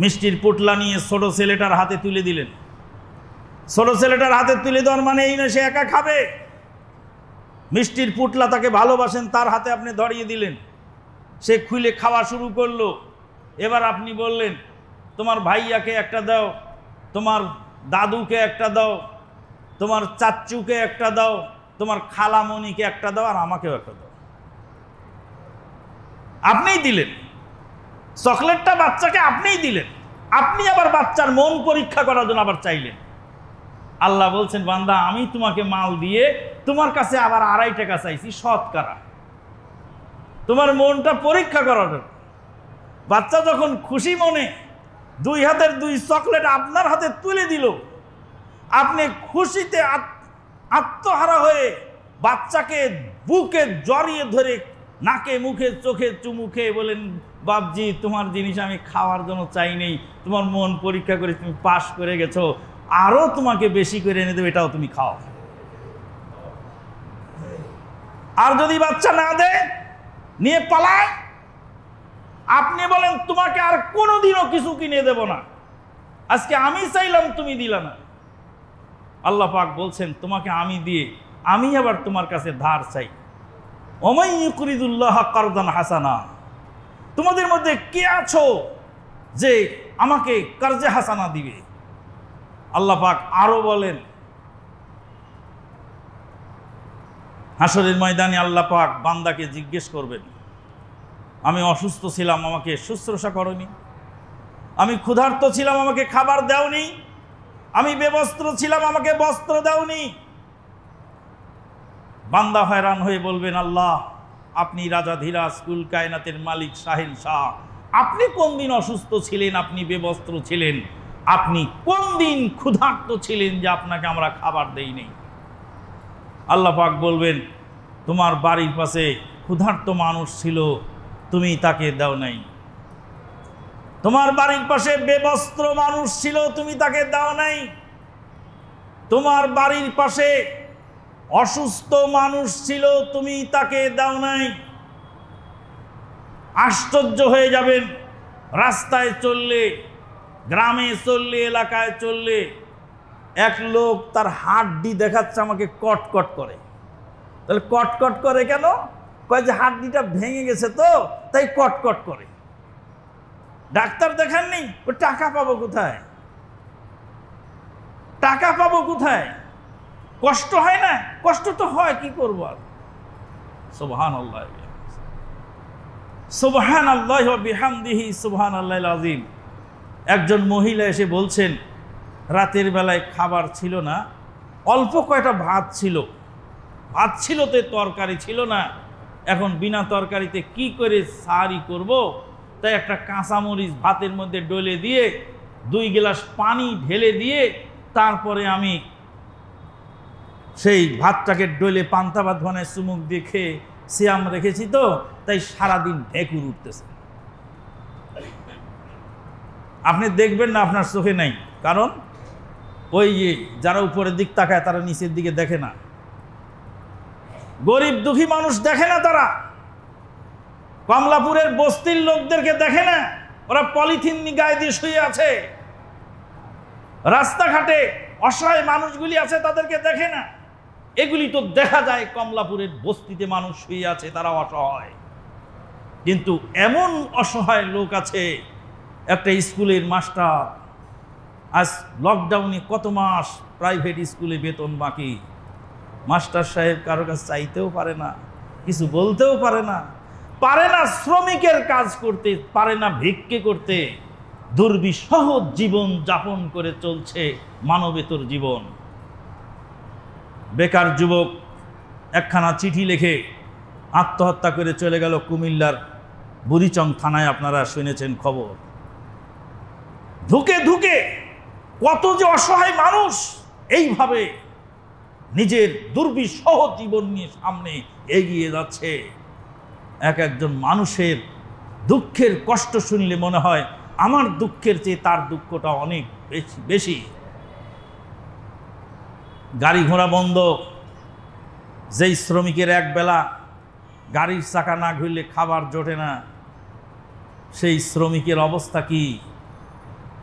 মিষ্টির পুটলা নিয়ে ছোট ছেলেটার হাতে তুলে দিলেন। ছোট ছেলেটার হাতে তুলে দেওয়ার মানে এই না সে একা খাবে। মিষ্টির পুটলা, তাকে ভালোবাসেন, তার হাতে আপনি ধরিয়ে দিলেন, সে খুলে খাওয়া শুরু করলো। এবার আপনি বললেন তোমার ভাইয়াকে একটা দাও, তোমার দাদুকে একটা দাও, তোমার চাচ্চুকে একটা দাও, তোমার খালামণিকে একটা দাও, আর আমাকেও একটা দাও। আপনিই দিলেন চকলেটটা, বাচ্চাকে আপনিই দিলেন। আপনি আবার বাচ্চার মন পরীক্ষা করার জন্য আবার চাইলেন। আল্লাহ বলছেন, বান্দা আমি তোমাকে মাল দিয়ে তোমার কাছে আবার 2.5 টাকা চাইছি শতকরা, তোমার মনটা পরীক্ষা করার জন্য। বাচ্চা যখন খুশি মনে 2 হাতের 2 চকলেট আপনার হাতে তুলে দিল, আপনি খুশিতে আত্মহারা হয়ে বাচ্চাকে বুকে জড়িয়ে ধরে নাকে মুখে চোখে চুমু খেয়ে বলেন, বাপজি তোমার জিনিস আমি খাওয়ার জন্য চাই নেই, তোমার মন পরীক্ষা করে তুমি পাস করে গেছো, আরো তোমাকে বেশি করে এনে দেবে, এটাও তুমি খাও। আর যদি বাচ্চা না দেয়, নিয়ে পালায়, আপনি বলেন তোমাকে আর কোনোদিনও কিছু কিনে দেব না, আজকে আমি চাইলাম তুমি দিলা না। আল্লাহ পাক বলছেন, তোমাকে আমি দিয়ে আমি আবার তোমার কাছে ধার চাই। ওমাই ইউকরিদুল্লাহ কারদান হাসানা, তোমাদের মধ্যে কে আছো যে আমাকে কারজে হাসানা দিবে? আল্লাহ পাক আরো বলেন, হাসরের ময়দানে আল্লাহ পাক বান্দাকে জিজ্ঞেস করবেন, আমি অসুস্থ ছিলাম, আমাকে শুশ্রূষা করনি, আমি ক্ষুধার্ত ছিলাম, আমাকে খাবার দাওনি, আমি বেবস্ত্র ছিলাম, আমাকে বস্ত্র দাওনি। বান্দা হয়রান হয়ে বলবেন, আল্লাহ আপনি রাজা ধীরাজ, কুল কায়নাতের মালিক, শাহিন শাহ, আপনি কোন দিন অসুস্থ ছিলেন, আপনি বেবস্ত্র ছিলেন, আপনি কোন দিন ক্ষুধার্ত ছিলেন যে আপনাকে আমরা খাবার দেইনি? আল্লাহ পাক বলবেন, তোমার বাড়ির পাশে ক্ষুধার্ত মানুষ ছিল, তুমি তাকে দাও নাই। তোমার বাড়ির পাশে বেবস্ত্র মানুষ ছিল, তুমি তাকে দাও নাই। তোমার বাড়ির পাশে অসুস্থ মানুষ ছিল, তুমি তাকে দাও নাই। আশ্চর্য হয়ে যাবেন, রাস্তায় চললে, গ্রামে চললে, এলাকায় চললে, এক লোক তার হাড্ডি দেখাচ্ছে, আমাকে কটকট করে। তাহলে কটকট করে কেন? কয় যে হাড্ডিটা ভেঙে গেছে তো, তাই কটকট করে। ডাক্তার দেখাননি, ও টাকা পাবো কোথায়? টাকা পাবো কোথায়? কষ্ট হয় না? কষ্ট তো হয়, কি করবো আর। সুবহানাল্লাহ, সুবহানাল্লাহি ওয়া বিহামদিহি, সুবহানাল্লাহিল আযীম। একজন মহিলা এসে বলছেন, রাতের বেলায় খাবার ছিল না, অল্প কয়টা ভাত ছিল, ভাত ছিল তো তরকারি ছিল না, এখন বিনা তরকারিতে কি করে সাহারি করব? তাই একটা কাঁচামরিচ ভাতের মধ্যে ডলে দিয়ে 2 গ্লাস পানি ঢেলে দিয়ে তারপরে আমি সেই ভাতটাকে ডলে পান্তা ভাত বানায় চুমুক দিয়ে খেয়ে সিয়াম রেখেছি, তো তাই সারাদিন ঢেকুর উঠতেছে। আপনি দেখবেন না, আপনার চোখে নাই, কারণ ওই যারা উপরের দিক তাকায় তারা নিচের দিকে দেখে না। গরিব দুঃখী মানুষ দেখে না, তারা কমলাপুরের বস্তির লোকদেরকে দেখে না, ওরা পলিথিন গায়ে দিয়ে শুয়ে আছে। রাস্তাঘাটে অসহায় মানুষগুলি আছে, তাদেরকে দেখে না। এগুলি তো দেখা যায়, কমলাপুরের বস্তিতে মানুষ শুয়ে আছে, তারা অসহায়। কিন্তু এমন অসহায় লোক আছে, একটা স্কুলের মাস্টার, আজ লকডাউনে কত মাস প্রাইভেট স্কুলে বেতন বাকি, মাস্টার সাহেব কারো কাছে চাইতেও পারে না, কিছু বলতেও পারে না, শ্রমিকের কাজ করতে পারে না, ভিক্ষে করতে, দুর্বিষহ জীবন যাপন করে চলছে, মানবেতর জীবন। বেকার যুবক একখানা চিঠি লিখে আত্মহত্যা করে চলে গেল কুমিল্লার বুড়িচং থানায়। আপনারা শুনেছেন খবর। ধুকে ধুকে কত যে অসহায় মানুষ এইভাবে নিজের দুর্বিষহ জীবন নিয়ে সামনে এগিয়ে যাচ্ছে। একজন মানুষের দুঃখের কষ্ট শুনলে মনে হয় আমার দুঃখের চেয়ে তার দুঃখটা অনেক বেশি। গাড়ি ঘোড়া বন্ধ, যেই শ্রমিকের একবেলা গাড়ির চাকা না ঘুরলে খাবার জোটে না, সেই শ্রমিকের অবস্থা কি?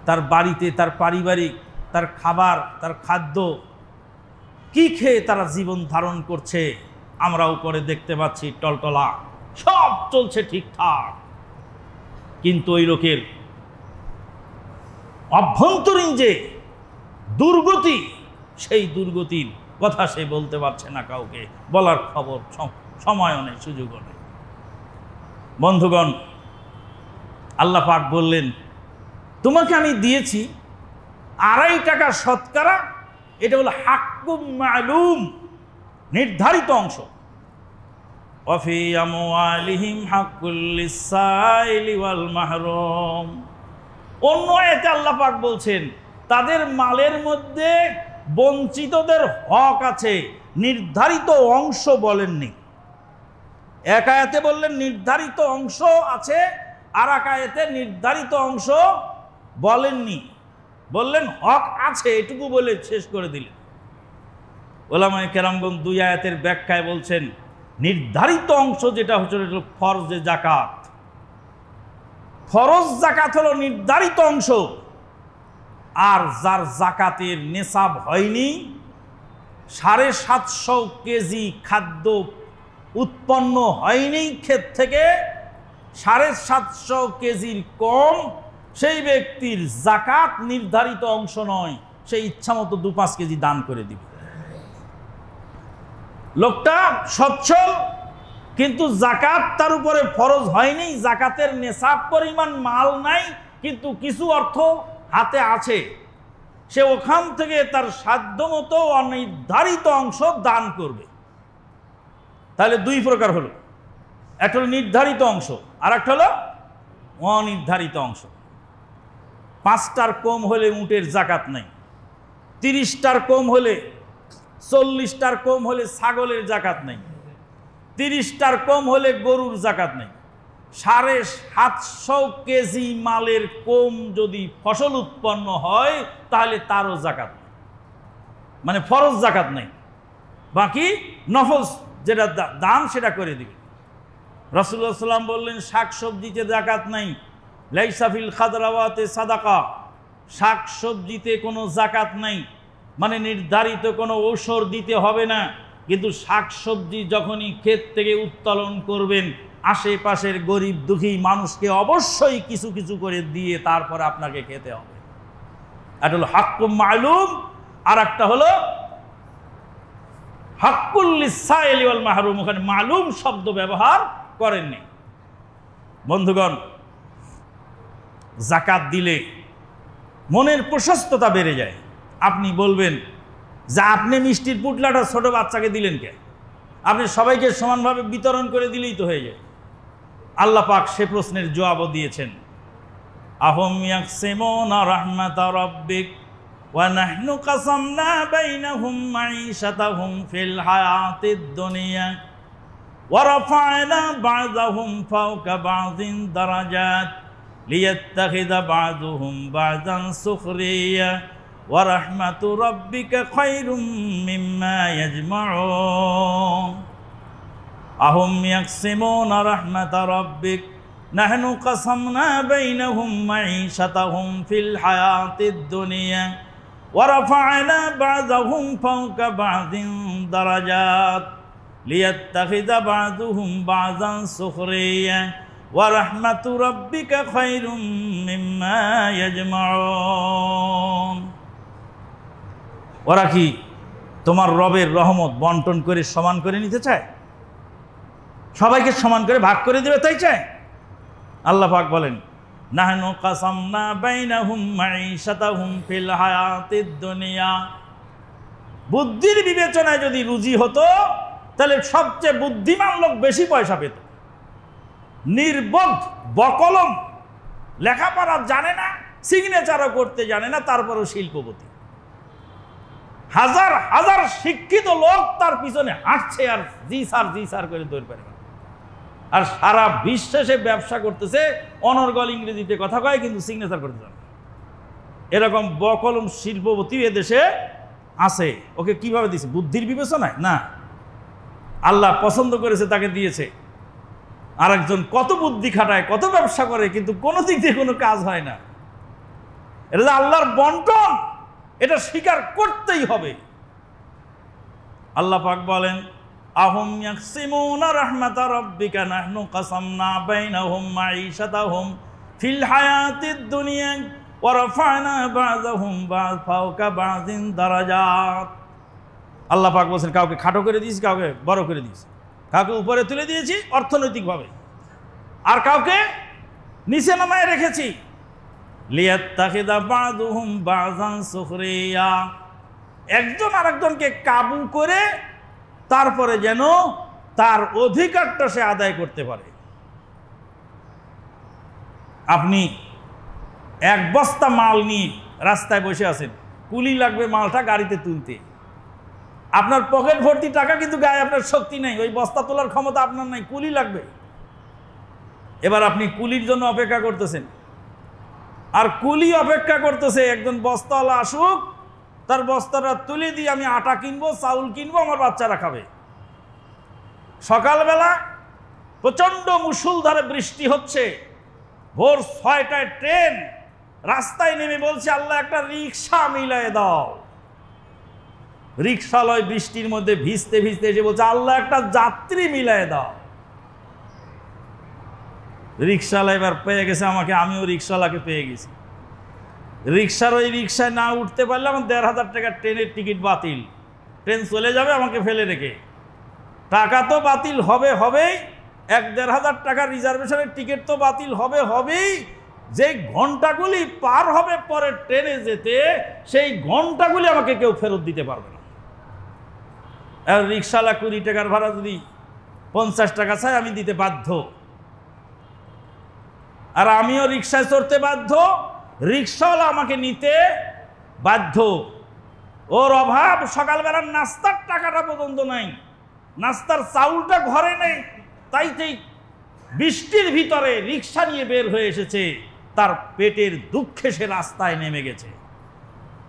তার বাড়িতে তার পারিবারিক, তার খাবার, তার খাদ্য কি খেয়ে তারা জীবন ধারণ করছে আমরা উপরে দেখতে পাচ্ছি টলটলা, সব চলছে ঠিকঠাক, কিন্তু ওই লোকের অভ্যন্তরীণ যে দুর্গতি, সেই দুর্গতির কথা সে বলতে পারছে না কাউকে, বলার খবর সময়ও নেই, সুযোগও নেই। বন্ধুগণ, আল্লাহ পাক বললেন, তোমাকে আমি দিয়েছি 2.5 টাকা শতকরা, এটা হলো হাক্কুম মালুম, নির্ধারিত অংশ। ওয়াফি আমওয়ালিহিম হাক্কুল লিসাইলি ওয়াল মাহরুম। অন্য আয়াতে আল্লাহ পাক বলছেন তাদের মালের মধ্যে বঞ্চিতদের হক আছে, নির্ধারিত অংশ বলেননি। এক আয়াতে বললেন নির্ধারিত অংশ আছে, আর এক আয়াতে নির্ধারিত অংশ বলেননি, বললেন হক আছে, এটুকু বলে শেষ করে দিলেন। ওলামায়ে কেরামগণ 2 আয়াতের ব্যাখ্যায় বলছেন নির্ধারিত অংশ যেটা হচ্ছে ফরজে জাকাত। ফরজ জাকাত হলো নির্ধারিত অংশ, আর যার জাকাতের নেসাব হয়নি, 750 কেজি খাদ্য উৎপন্ন হয়নি ক্ষেত থেকে, 750 কেজির কম, সেই ব্যক্তির জাকাত নির্ধারিত অংশ নয়, সেই ইচ্ছামতো 2-5 কেজি দান করে দিবে। লোকটা সচ্ছল, কিন্তু জাকাত তার উপরে ফরজ হয়নি, জাকাতের নেসাব পরিমাণ মাল নাই, কিন্তু কিছু অর্থ হাতে আছে, সে ওখান থেকে তার সাধ্যমতো অনির্ধারিত অংশ দান করবে। তাহলে 2 প্রকার হলো, একটা হলো নির্ধারিত অংশ, আর একটা হলো অনির্ধারিত অংশ। 5টার কম হলে উটের জাকাত নাই, 30টার কম হলে, 40টার কম হলে ছাগলের জাকাত নাই, 30টার কম হলে গরুর জাকাত নাই। 750 কেজি মালের কম যদি ফসল উৎপন্ন হয় তাহলে তারও জাকাত নেই, মানে ফরজ জাকাত নেই, বাকি নফল যেটা দান সেটা করে দিবে। রাসূলুল্লাহ সাল্লাল্লাহু আলাইহি ওয়াসাল্লাম বললেন শাকসবজিতে জাকাত নাই, লাইসা ফিল খাদরাওয়াতে সাদাকা, শাকসবজিতে কোনো জাকাত নাই, মানে নির্ধারিত কোনো ঔষধ দিতে হবে না, কিন্তু শাকসবজি যখনই ক্ষেত থেকে উত্তোলন করবেন আশেপাশের গরিব দুঃখী মানুষকে অবশ্যই কিছু কিছু করে দিয়ে তারপরে আপনাকে খেতে হবে। এটা হলো হাক্কুম মালুম, আর একটা হলো হাক্কুল লিসাইলি ওয়াল মাহরুম। ওখানে মালুম শব্দ ব্যবহার করেননি। বন্ধুগণ, জাকাত দিলে মনের প্রশস্ততা বেড়ে যায়। আপনি বলবেন যে আপনি মিষ্টির পুটলাটা ছোট বাচ্চাকে দিলেন কে? আপনি সবাইকে সমানভাবে বিতরণ করে দিলেই তো হয়ে যায়। আল্লাহ পাক সে প্রশ্নের জবাবও দিয়েছেন, আহম ইয়াকসিমুনা রাহমাতা রাব্বিক ওয়া নাহনু কাসামনা বাইনাহুম মাঈশাতাহুম ফিল হায়াতিদ দুনিয়া ওয়া রাফা'না বা'দাহুম ফাওকা বা'দিন দারাজাত লিয়াত্তাখিযা বা'দুহুম বা'দান সুখরিয়া ওয়া রাহমাতু রাব্বিকা খায়রুম মিম্মা ইয়াজমা'উন। আহম ইয়াকসিমুনা রাহমাতা রাব্বিক নাহনু কাসামনা বাইনাহুম মাঈশাতাহুম ফিল হায়াতিদ দুনিয়া ওয়া রাফা'না বা'দাহুম ফাওকা বা'দিন দারাজাত লিয়াত্তাখিযা বা'দুহুম বা'দান সুখরিয়া ওয়া রাহমাতু রাব্বিকা খায়রুম মিম্মা ইয়াজমা'উন। ওরা কি তোমার রবের রহমত বন্টন করে সমান করে নিতে চায়? সবাইকে সমান করে ভাগ করে দেবে তাই চায়? আল্লাহ পাক বলেন, নাহনু কাসামনা বাইনাহুম মাঈশাতাহুম ফিল হায়াতিদ দুনিয়া। বুদ্ধির বিবেচনায় যদি রুজি হতো তাহলে সবচেয়ে বুদ্ধিমান লোক বেশি পয়সা পেত। নির্বোধ বকলম, লেখাপড়া জানে না, সিগনেচারও করতে জানে না, তারপরও শিল্পপতি। হাজার হাজার শিক্ষিত লোক তার পিছনে হাঁটছে আর জি স্যার করে দৌড় পারে, আর সারা বিশ্বে সে ব্যবসা করতেছে, অনর্গল ইংরেজিতে কথা কয় কিন্তু সিগনেচার করতে জানে। এরকম বকলম শিল্পপতি এদেশে আছে, ওকে কিভাবে দিয়েছে? বুদ্ধির বিবেচনায় না, আল্লাহ পছন্দ করেছে তাকে দিয়েছে। আরেকজন কত বুদ্ধি খাটায়, কত ব্যবসা করে, কিন্তু কোনো দিক দিয়ে কোনো কাজ হয় না। এটা যে আল্লাহর বন্টন, এটা স্বীকার করতেই হবে। আল্লাহ পাক বলেন, আহুম ইয়াকসিমুনা রাহমাতা রাব্বিকা নাহনু কাসামনা বাইনাহুম মাঈশাতাহুম ফিল হায়াতিদ দুনিয়া ওয়া রাফা'না বা'যাহুম ফাওকা বা'যিন দারাজাত। আল্লাহ পাক বলেন, কাউকে খাটো করে দিয়েছি, কাউকে বড় করে দিয়েছি, কাউকে উপরে তুলে দিয়েছি অর্থনৈতিকভাবে, আর কাউকে নিচে নামায় রেখেছি। লিয়াত্তাখিযা বা'যুহুম বা'যান সুখরিয়া, একজন আরেকজনকে কাবু করে তারপরে যেন তার অধিকারটা সে আদায় করতে পারে। আপনি এক বস্তা মাল নিয়ে রাস্তায় বসে আছেন, কুলি লাগবে মালটা গাড়িতে তুলতে, আপনার পকেট ভর্তি টাকা, কিন্তু গায়ে আপনার শক্তি নেই, ওই বস্তা তোলার ক্ষমতা আপনার নাই, কুলি লাগবে। এবার আপনি কুলির জন্য অপেক্ষা করতেছেন, আর কুলি অপেক্ষা করতেছে একজন বস্তাওয়ালা আসুক, তার বস্তাটা তুলে দিয়ে আমি আটা কিনবো, চাউল কিনবো, আমার বাচ্চারা খাবে। সকালবেলা প্রচণ্ড মুষলধারে বৃষ্টি হচ্ছে, ভোর 6টায় ট্রেন, রাস্তায় নেমে বলছে, আল্লাহ একটা রিক্সা মিলাই দাও। রিক্সালয় বৃষ্টির মধ্যে ভিজতে ভিজতে এসে বলছে, আল্লাহ একটা যাত্রী মিলাই দাও। রিক্সাওয়ালা এবার পেয়ে গেছে আমাকে, আমিও রিক্সাওয়ালাকে পেয়ে গেছি। রিক্সার ওই রিক্সায় না উঠতে পারলে আমার ১,৫০০ টাকার ট্রেনের টিকিট বাতিল, ট্রেন চলে যাবে আমাকে ফেলে রেখে। টাকা তো বাতিল হবে হবেই, ১,৫০০ টাকার রিজার্ভেশনের টিকিট তো বাতিল হবে হবেই, যে ঘন্টাগুলি পার হবে পরে ট্রেনে যেতে, সেই ঘন্টাগুলি আমাকে কেউ ফেরত দিতে পারবে না। আর রিক্সাওয়ালা ২০ টাকার ভাড়া যদি ৫০ টাকা চাই, আমি দিতে বাধ্য, আর আমিও রিক্সায় চড়তে বাধ্য, রিক্সাওয়ালা আমাকে নিতে বাধ্য। ওর অভাব, সকালবেলার নাস্তার টাকাটা পর্যন্ত নাই, নাস্তার চাউলটা ঘরে নেই, তাই বৃষ্টির ভিতরে রিক্সা নিয়ে বের হয়ে এসেছে, তার পেটের দুঃখে সে রাস্তায় নেমে গেছে।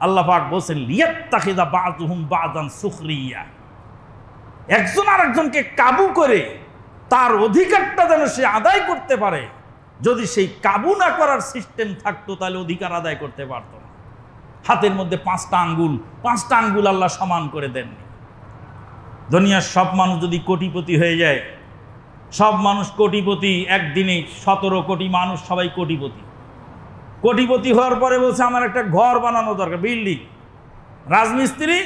আল্লাহ পাক বলেন, লিয়াত্তাখিযা বা'যুহুম বা'যান সুখরিয়া, একজন আরেকজনকে কাবু করে তার অধিকারটা যেন সে আদায় করতে পারে। যদি সেই কাবু না করার সিস্টেম থাকতো, তাহলে অধিকার আদায় করতে পারত না। হাতের মধ্যে ৫টা আঙ্গুল, ৫টা আঙ্গুল আল্লাহ সমান করে দেননি। দুনিয়ার সব মানুষ যদি কোটিপতি হয়ে যায়, সব মানুষ কোটিপতি, একদিনে ১৭ কোটি মানুষ সবাই কোটিপতি। কোটিপতি হওয়ার পরে বলছে, আমার একটা ঘর বানানো দরকার, বিল্ডিং। রাজমিস্ত্রি,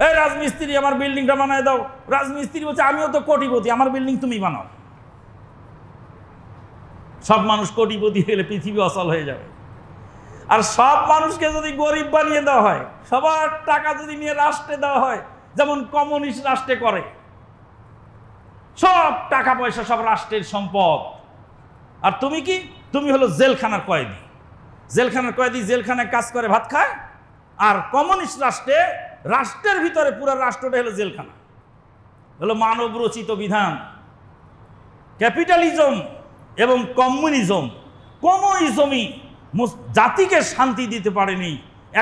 এই রাজমিস্ত্রি আমার বিল্ডিংটা বানায় দাও। রাজমিস্ত্রি বলছে, আমিও তো কোটিপতি, আমার বিল্ডিং তুমি বানাও। সব মানুষ কোটিপতি হলে পৃথিবী অচল হয়ে যাবে। আর সব মানুষকে যদি গরিব বানিয়ে দেওয়া হয়, সবার টাকা যদি নিয়ে রাষ্ট্রে দেওয়া হয়, যেমন কমিউনিস্ট রাষ্ট্রে করে, সব টাকা পয়সা সব রাষ্ট্রের সম্পদ, আর তুমি কি, তুমি হলো জেলখানার কয়েদি। জেলখানার কয়েদি জেলখানায় কাজ করে ভাত খায়, আর কমিউনিস্ট রাষ্ট্রে, রাষ্ট্রের ভিতরে পুরো রাষ্ট্রটা হলো জেলখানা, হলো মানব রচিত বিধান। ক্যাপিটালিজম এবং কমিউনিজম, কোনো ইজমই জাতিকে শান্তি দিতে পারেনি।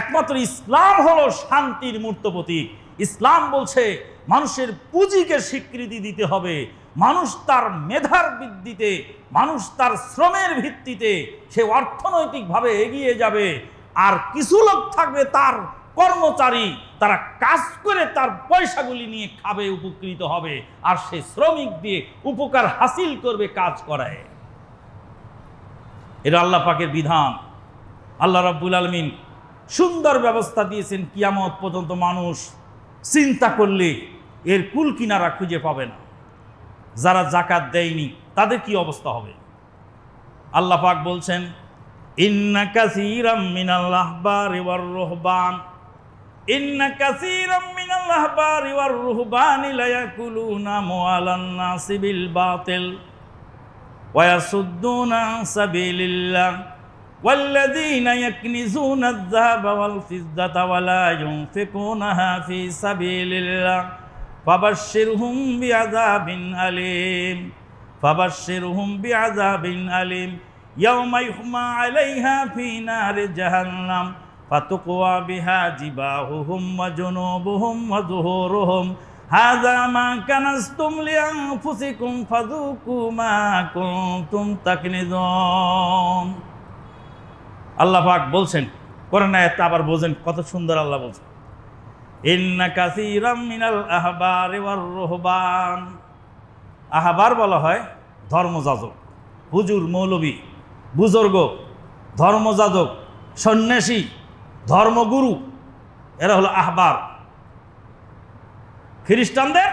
একমাত্র ইসলাম হলো শান্তির মূর্ত প্রতীক। ইসলাম বলছে মানুষের পুঁজিকে স্বীকৃতি দিতে হবে, মানুষ তার মেধার ভিত্তিতে, মানুষ তার শ্রমের ভিত্তিতে সে অর্থনৈতিকভাবে এগিয়ে যাবে। আর কিছু লোক থাকবে তার কর্মচারী, তারা কাজ করে তার পয়সাগুলি নিয়ে খাবে, উপকৃত হবে, আর সে শ্রমিক দিয়ে উপকার হাসিল করবে কাজ করায়। এটা আল্লাহ পাকের বিধান। আল্লাহ রাব্বুল আলামিন সুন্দর ব্যবস্থা দিয়েছেন, কিয়ামত পর্যন্ত মানুষ চিন্তা করলে এর কুল কিনারা খুঁজে পাবে না। যারা যাকাত দেয়নি তাদের কি অবস্থা হবে? আল্লাহ পাক বলছেন, ইন্না কাসীরাম মিনাল আহবারি ওয়ার রুহবান, ইন্না কাসীরাম মিনাল আহবারি ওয়ার রুহবানি লা ইয়াকুলুনা আমওয়ালান নাসি বিল বাতিল ওয়া ইয়াসুদ্দুনা আন সাবিলিল্লাহ ওয়াল্লাযীনা ইয়াকনিজুনা আয-যাহাবা ওয়াল ফিদ্দাতা ওয়া লা ইউনফিকুনাহা ফী সাবিলিল্লাহ ফাবাশশিরহুম বিআযাবিন আলীম ফাবাশশিরহুম বিআযাবিন আলীম ইয়াওমা ইউহমা আলাইহা ফী নারি জাহান্নাম ফাতুকওয়া বিহা জিবাহুহুম ওয়া জুনুবুহুম ওয়া যুহুরুহুম হাযা মা কানাসতুম লিআনফুসিকুম ফাযুকু মা কুনতুম তাকনিজুন। আল্লাহ পাক বলছেন কোরআন আয়াতে, আবার বোঝেন কত সুন্দর আল্লাহ বলছেন, ইন্না কাসীরাম মিনাল আহবারি ওয়ার রুহবান। আহবার বলা হয় ধর্মযাজক, হুজুর, মৌলবী, বুজুর্গ, ধর্মযাজক, সন্ন্যাসী, ধর্মগুরু, এরা হলো আহবার। খ্রিস্টানদের,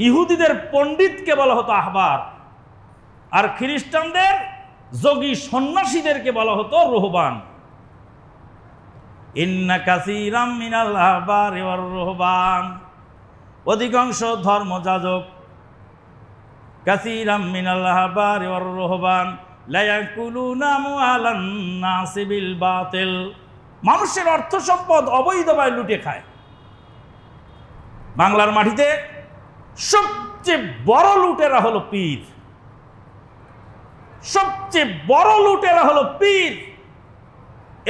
ইহুদিদের পণ্ডিতকে বলা হতো আহবার, আর খ্রিস্টানদের যোগী সন্ন্যাসীদেরকে বলা হতো রুহবান। ইন্না কাসীরাম মিনাল আহবারি ওয়ার রুহবান, অধিকাংশ ধর্মযাজক, কাসীরাম মিনাল আহবারি ওয়ার রুহবান লা ইয়াকুলুনা আমওয়ালান নাসি বিল বাতিল, মানুষের অর্থ সম্পদ অবৈধভাবে লুটে খায়। বাংলার মাটিতে সবচেয়ে বড় লুটেরা হলো পীর, সবচেয়ে বড় লুটেরা হলো পীর।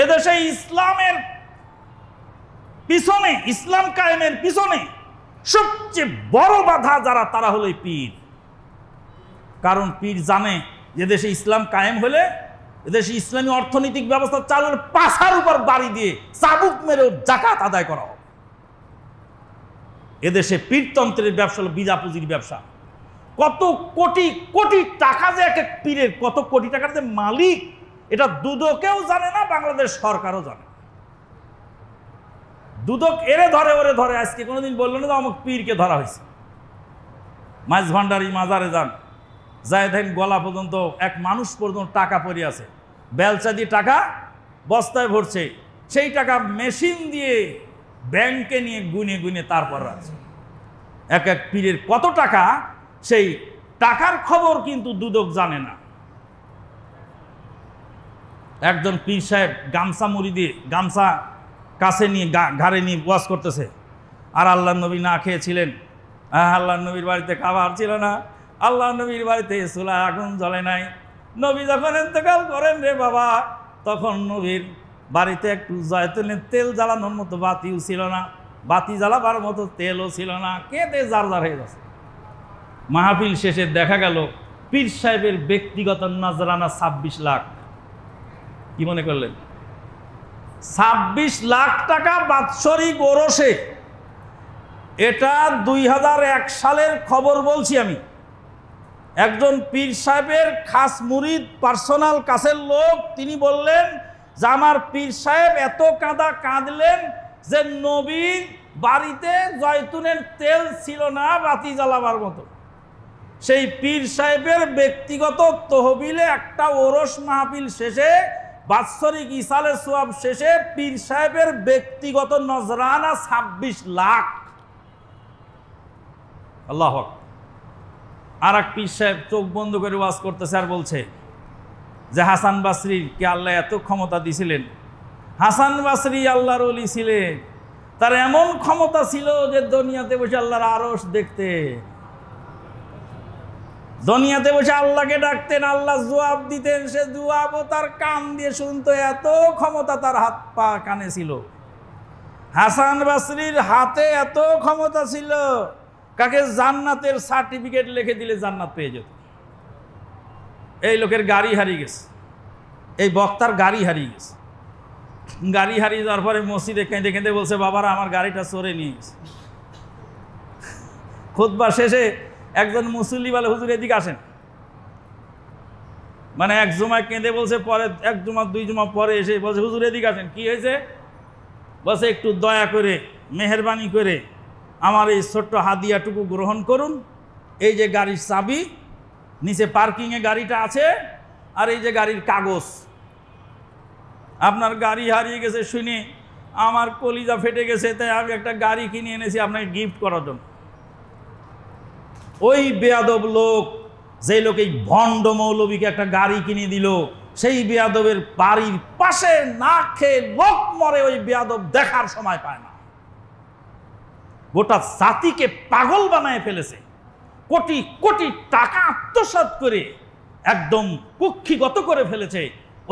এদেশে ইসলামের পিছনে, ইসলাম কায়েমের পিছনে সবচেয়ে বড় বাধা যারা, তারা হলো পীর। কারণ পীর জানে যে দেশে ইসলাম কায়েম হলে এদেশে ইসলামী অর্থনৈতিক ব্যবস্থা চালুর পাছার উপর বাড়ি দিয়ে চাবুক মেরে জাকাত আদায় করা হবে। এদেশে পীরতন্ত্রের ব্যবসা হলো বিজা পুঁজির ব্যবসা। কত কোটি কোটি টাকা যে এক এক পীরের, কত কোটি টাকার যে মালিক, এটা দুদকেও জানে না, বাংলাদেশ সরকারও জানে। দুদক এরে ধরে ওরে ধরে, আজকে কোনোদিন বললো না যে অমুক পীরকে ধরা হয়েছে। মাছ ভান্ডারি মাজারে যান, যায় দেখেন গলা পর্যন্ত, এক মানুষ পর্যন্ত টাকা পড়ে আছে, বেলচা দিয়ে টাকা বস্তায় ভরছে, সেই টাকা মেশিন দিয়ে ব্যাংকে নিয়ে গুনে গুনে তারপর আছে। এক এক পীরের কত টাকা, সেই টাকার খবর কিন্তু দুদক জানে না। একজন পীর সাহেব গামছা মুড়ি দিয়ে, গামছা কাছে নিয়ে ঘাড়ে নিয়ে ওয়াজ করতেছে, আর আল্লাহ নবী না খেয়েছিলেন, আল্লাহ নবীর বাড়িতে খাবার ছিল না, আল্লাহ নবীর বাড়িতে চুলা আগুন জ্বলে নাই। নবী যখন ইন্তেকাল করেন রে বাবা, তখন নবীর বাড়িতে একটু জয়তুনের তেল জ্বালানোর মতো বাতিও ছিল না, বাতি জ্বালাবার মতো তেলও ছিল না, কেঁদে জার জার হয়ে গেছে। মাহফিল শেষে দেখা গেল পীর সাহেবের ব্যক্তিগত নজরানা 26 লাখ। কি মনে করলেন? 26 লাখ টাকা বাৎসরিক ওরসে। এটা 2001 সালের খবর বলছি আমি। একজন পীর সাহেবের খাস মুরিদ, পার্সোনাল কাছের লোক, তিনি বললেন যে আমার পীর সাহেব এত কাঁদলেন যে নবীর বাড়িতে জয়তুনের তেল ছিল না বাতি জ্বালাবার মতো। সেই পীর সাহেবের ব্যক্তিগত তহবিলে একটা ওরস মাহফিল শেষে, বাৎসরিক ইসালে সোয়াব শেষে, পীর সাহেবের ব্যক্তিগত নজরানা 26 লাখ। আল্লাহ আকবার। আর এক পীর সাহেব চোখ বন্ধ করে ওয়াজ করতেছে আর বলছে যে হাসান বাসরির কে আল্লাহ এত ক্ষমতা দিছিলেন। হাসান বাসরি আল্লাহর ওলি ছিলেন, তার এমন ক্ষমতা ছিল যে দুনিয়াতে বসে আল্লাহর আরশ দেখতে, দুনিয়াতে বসে আল্লাহকে ডাকতেন, আল্লাহ জবাব দিতেন, সে জবাবও তার কান দিয়ে শুনতো। এত ক্ষমতা তার হাত পা কানে ছিল। হাসান বাসরির হাতে এত ক্ষমতা ছিল, কাকে জান্নাতের সার্টিফিকেট লিখে দিলে জান্নাত পেয়ে যেত। এই লোকের গাড়ি হারিয়ে গেছে, এই বক্তার গাড়ি হারিয়ে গেছে। গাড়ি হারিয়ে যাওয়ার পরে মসজিদে কেঁদে কেঁদে বলছে, বাবারা আমার গাড়িটা চোরে নিয়ে গেছে। খুতবা শেষে একজন মুসল্লি বলে, হুজুর এদিকে আসেন। মানে এক জুমায় কেঁদে বলছে, পরে এক জুমা দুই জুমা পরে এসে বলছে, হুজুর এদিকে আসেন। কি হয়েছে? বলছে, একটু দয়া করে, মেহেরবানি করে আমার এই ছোট্ট হাদিয়াটুকু গ্রহণ করুন। এই যে গাড়ির চাবি, নিচে পার্কিংয়ে গাড়িটা আছে, আর এই যে গাড়ির কাগজ। আপনার গাড়ি হারিয়ে গেছে শুনে আমার কলিজা ফেটে গেছে, তাই আমি একটা গাড়ি কিনে এনেছি আপনাকে গিফট করার জন্য। ওই বেয়াদব লোক, যে লোক এই ভণ্ড মৌলবীকে একটা গাড়ি কিনে দিল, সেই বেয়াদবের বাড়ির পাশে না খেয়ে লোক মরে, ওই বেয়াদব দেখার সময় পায় না। গোটা জাতিকে পাগল বানায় ফেলেছে। কোটি কোটি টাকা আত্মসাৎ করে একদম কুক্ষিগত করে ফেলেছে।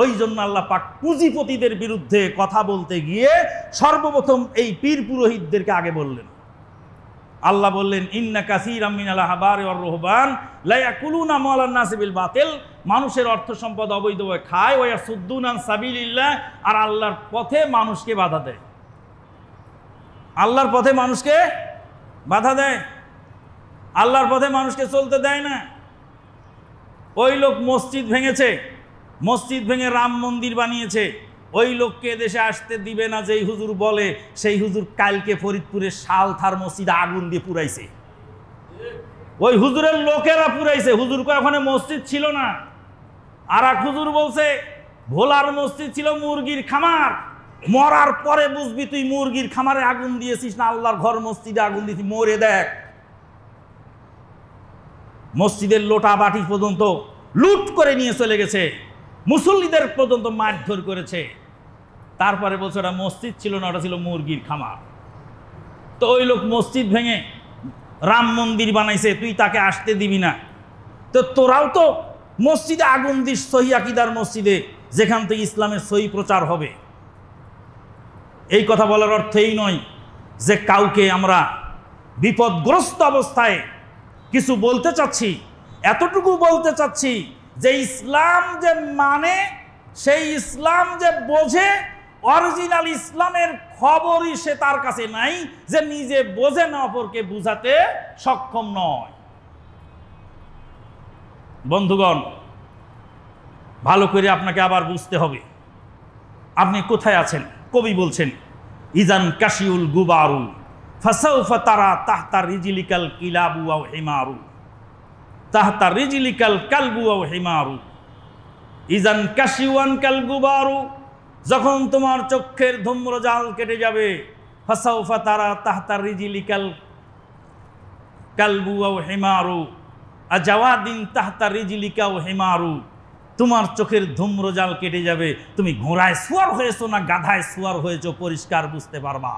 ওই জন্য আল্লাহ পাক পুঁজিপতিদের বিরুদ্ধে কথা বলতে গিয়ে সর্বপ্রথম এই পীর পুরোহিতদেরকে আগে বললেন। আল্লাহ বললেন ইন্না কাসীরাম মিনাল আহবারি ওয়ার রুহবান লা ইয়াকুলুনা মালান নাসি বিল বাতিল, মানুষের অর্থ সম্পদ অবৈধভাবে খায়, ওয়া ইয়াসুদ্দুনা আন সাবিলিল্লাহ, আর আল্লাহর পথে মানুষকে বাধা দেয়। আল্লাহর পথে মানুষকে বাধা দেয়, আল্লাহর পথে মানুষকে চলতে দেয় না। ওই লোক মসজিদ ভেঙেছে, মসজিদ ভেঙে রাম মন্দির বানিয়েছে, ওই লোককে দেশে আসতে দিবে না যেই হুজুর বলে, সেই হুজুর কালকে ফরিদপুরের শালথার মসজিদে আগুন দিয়ে পুরাইছে। ওই হুজুরের লোকেরা পুরাইছে, হুজুর ওখানে মসজিদ ছিল না। আর এক হুজুর বলছে ভোলার মসজিদ ছিল মুরগির খামার, মরার পরে বুঝবি তুই মুরগির খামারে আগুন দিয়েছিস না আল্লাহর ঘর মসজিদে আগুন দিয়েছিস, মরে দেখ। মসজিদের লোটা বাটি পর্যন্ত লুট করে নিয়ে চলে গেছে, মুসল্লিদের পর্যন্ত মারধর করেছে। তারপরে বলছে ওটা মসজিদ ছিল না, ওটা ছিল মুরগির খামার। তো ওই লোক মসজিদ ভেঙে রাম মন্দির বানাইছে, তুই তাকে আসতে দিবি না। তো তোরাও তো মসজিদে আগুন দিস, সহি আকীদার মসজিদে, যেখান থেকে ইসলামের সহি প্রচার হবে। এই কথা বলার অর্থ এই নয় যে কাউকে আমরা বিপদগ্রস্ত অবস্থায় কিছু বলতে চাচ্ছি, এতটুকু বলতে চাচ্ছি যে ইসলাম যে মানে, সেই ইসলাম যে বোঝে, অরিজিনাল ইসলামের খবরই সে তার কাছে নাই, যে নিজে বোঝে না অপরকে বুঝাতে সক্ষম নয়। বন্ধুগণ, ভালো করে আপনাকে আবার বুঝতে হবে আপনি কোথায় আছেন। কবি বলছেন ইজান কাশিউল গুবারু ফাসাউফা তারা তাহতা রিজলিকাল কিলাবু ওয়া হিমারু, তাহতা রিজলিকাল কালবু ওয়া হিমারু। ইজান কাশিওয়ান কাল গুবারু, যখন তোমার চোখের ধূম্রজাল কেটে যাবে, ফাসাউফা তারা তাহতা রিজলিকাল কালবু ওয়া হিমারু আজাওয়াদিন তাহতা রিজলিকা ওয়া হিমারু। তোমার চোখের ধূম্রজাল কেটে যাবে, তুমি ঘোড়ায় সুয়ার হয়েছো না গাধায় সুয়ার হয়েছো পরিষ্কার বুঝতে পারবা।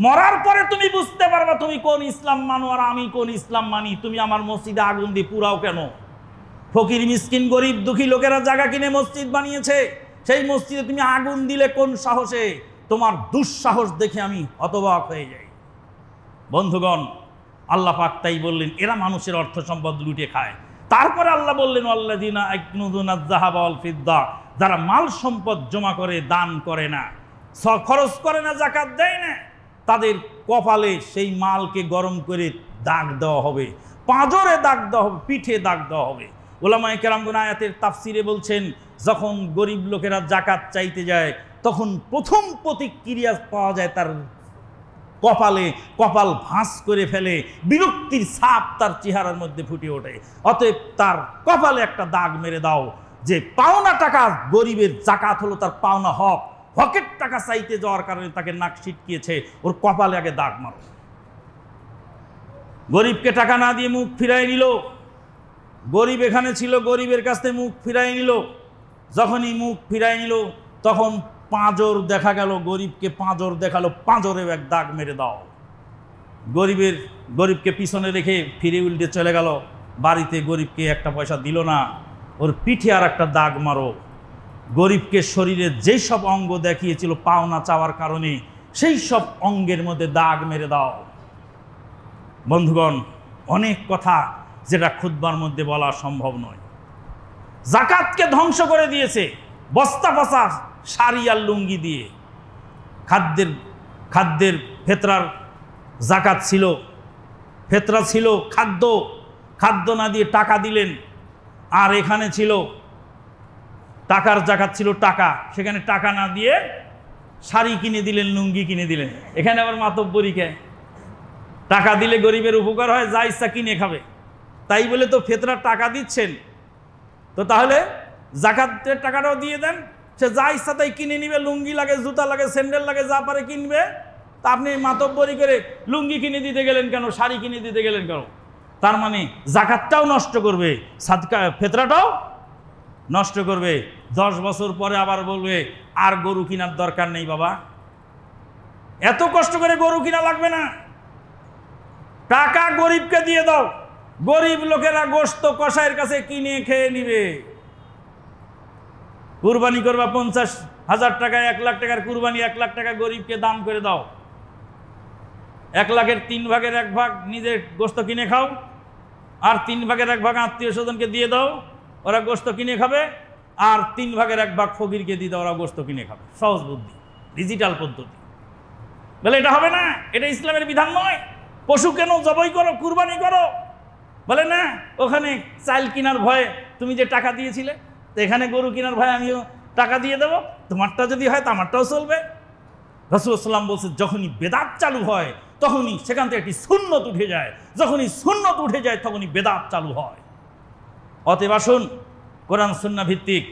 মরার পরে তুমি বুঝতে পারবা তুমি কোন ইসলাম মানো আর আমি কোন ইসলাম মানি। তুমি আমার মসজিদে আগুন দিয়ে পুরাও কেন? ফকির মিসকিন গরিব দুঃখী লোকেরা জায়গা কিনে মসজিদ বানিয়েছে, সেই মসজিদে তুমি আগুন দিলে কোন সাহসে? তোমার দুঃসাহস দেখে আমি হতবাক হয়ে যাই। বন্ধুগণ, আল্লাহ পাক তাই বললেন এরা মানুষের অর্থ সম্পদ লুটে খায়। তারপরে আল্লাহ বললেন আল্লাযীনা ইয়াকনুযুনা আয-যাহাবা ওয়াল ফিদ্দা, যারা মাল সম্পদ জমা করে দান করে না, খরচ করে না, যাকাত দেয় না, তাদের কপালে সেই মালকে গরম করে দাগ দেওয়া হবে, পাঁজরে দাগ দেওয়া হবে, পিঠে দাগ দেওয়া হবে। উলামায়ে কেরামগণ আয়াতের তাফসিরে বলছেন যখন গরিব লোকেরা যাকাত চাইতে যায় তখন প্রথম প্রতিক্রিয়া পাওয়া যায় তার কপালে, কপাল ভাঁজ করে ফেলে, বিরক্তির ছাপ তার চেহারার মধ্যে ফুটে ওঠে। অতএব তার কপালে একটা দাগ মেরে দাও যে পাওনা টাকা, গরিবের যাকাত হলো তার পাওনা হক, হকের টাকা চাইতে যাওয়ার কারণে তাকে নাক ছিটকিয়েছে, ওর কপালে আগে দাগ মারো। গরিবকে টাকা না দিয়ে মুখ ফিরাই নিল, গরিব এখানে ছিল, গরিবের কাছ থেকে মুখ ফিরাই নিল। যখনই মুখ ফিরাই নিল তখন পাঁজর দেখা গেল, গরিবকে পাঁজর দেখালো, পাঁজরেও এক দাগ মেরে দাও। গরিবকে পিছনে রেখে ফিরে উল্টে চলে গেল বাড়িতে, গরিবকে একটা পয়সা দিল না, ওর পিঠে আর একটা দাগ মারো। গরিবকে শরীরের যেই সব অঙ্গ দেখিয়েছিল পাওনা চাওয়ার কারণে সেই সব অঙ্গের মধ্যে দাগ মেরে দাও। বন্ধুগণ, অনেক কথা যেটা খুতবার মধ্যে বলা সম্ভব নয়। যাকাতকে ধ্বংস করে দিয়েছে বস্তা পচা শাড়ি আর লুঙ্গি দিয়ে। খাদ্যের ফেতরার যাকাত ছিল, ফেতরা ছিল খাদ্য না দিয়ে টাকা দিলেন। আর এখানে ছিল টাকার যাকাত ছিল টাকা, সেখানে টাকা না দিয়ে শাড়ি কিনে দিলেন, লুঙ্গি কিনে দিলেন। এখানে আবার মাতব্বরি কে? টাকা দিলে গরিবের উপকার হয়, যা ইচ্ছা কিনে খাবে, তাই বলে তো ফেতরার টাকা দিচ্ছেন, তো তাহলে যাকাতের টাকাটাও দিয়ে দেন, সে যা ইচ্ছা তাই কিনে নিবে, লুঙ্গি লাগে, জুতা লাগে, স্যান্ডেল লাগে, যা পারে কিনবে। তা আপনি মাতব্বরি করে লুঙ্গি কিনে দিতে গেলেন কেন, শাড়ি কিনে দিতে গেলেন কেন? তার মানে যাকাতটাও নষ্ট করবে, সাদকা ফেতরাটাও নষ্ট করবে। 10 বছর পরে আবার বলবে আর গরু কেনার দরকার নেই বাবা, এত কষ্ট করে গরু কিনা লাগবে না, টাকা গরিবকে দিয়ে দাও, গরিব লোকেরা গোশত কসাইয়ের কাছে কিনে খেয়ে নিবে। কুরবানি করবা 50,000 টাকা, 1 লাখ টাকার কুরবানি, 1 লাখ টাকা গরিবকে দান করে দাও। 1 লাখের 3 ভাগের 1 ভাগ নিজে গোস্ত কিনে খাও, আর 3 ভাগের 1 ভাগ আত্মীয় স্বজনকে দিয়ে দাও, ওরা গোস্ত কিনে খাবে, আর 3 ভাগের 1 ভাগ ফকিরকে দিয়ে দাও, ওরা গোস্ত কিনে খাবে। সহজ বুদ্ধি, ডিজিটাল পদ্ধতি। বলে এটা হবে না, এটা ইসলামের বিধান নয়। পশু কেন জবাই করো, কুরবানি করো। বলে না, ওখানে চাল কেনার ভয়ে তুমি যে টাকা দিয়েছিলে, তো এখানে গরু কেনার ভয়ে আমিও টাকা দিয়ে দেবো, তোমারটা যদি হয় তো আমারটাও চলবে। রাসূলুল্লাহ সাল্লাল্লাহু আলাইহি ওয়াসাল্লাম বলছে, যখনই বেদাত চালু হয় তখনই সেখান থেকে একটি সুন্নত উঠে যায়, যখনই সুন্নত উঠে যায় তখনই বেদাত চালু হয়। অতএব আসুন, কোরআন সুন্নাহ ভিত্তিক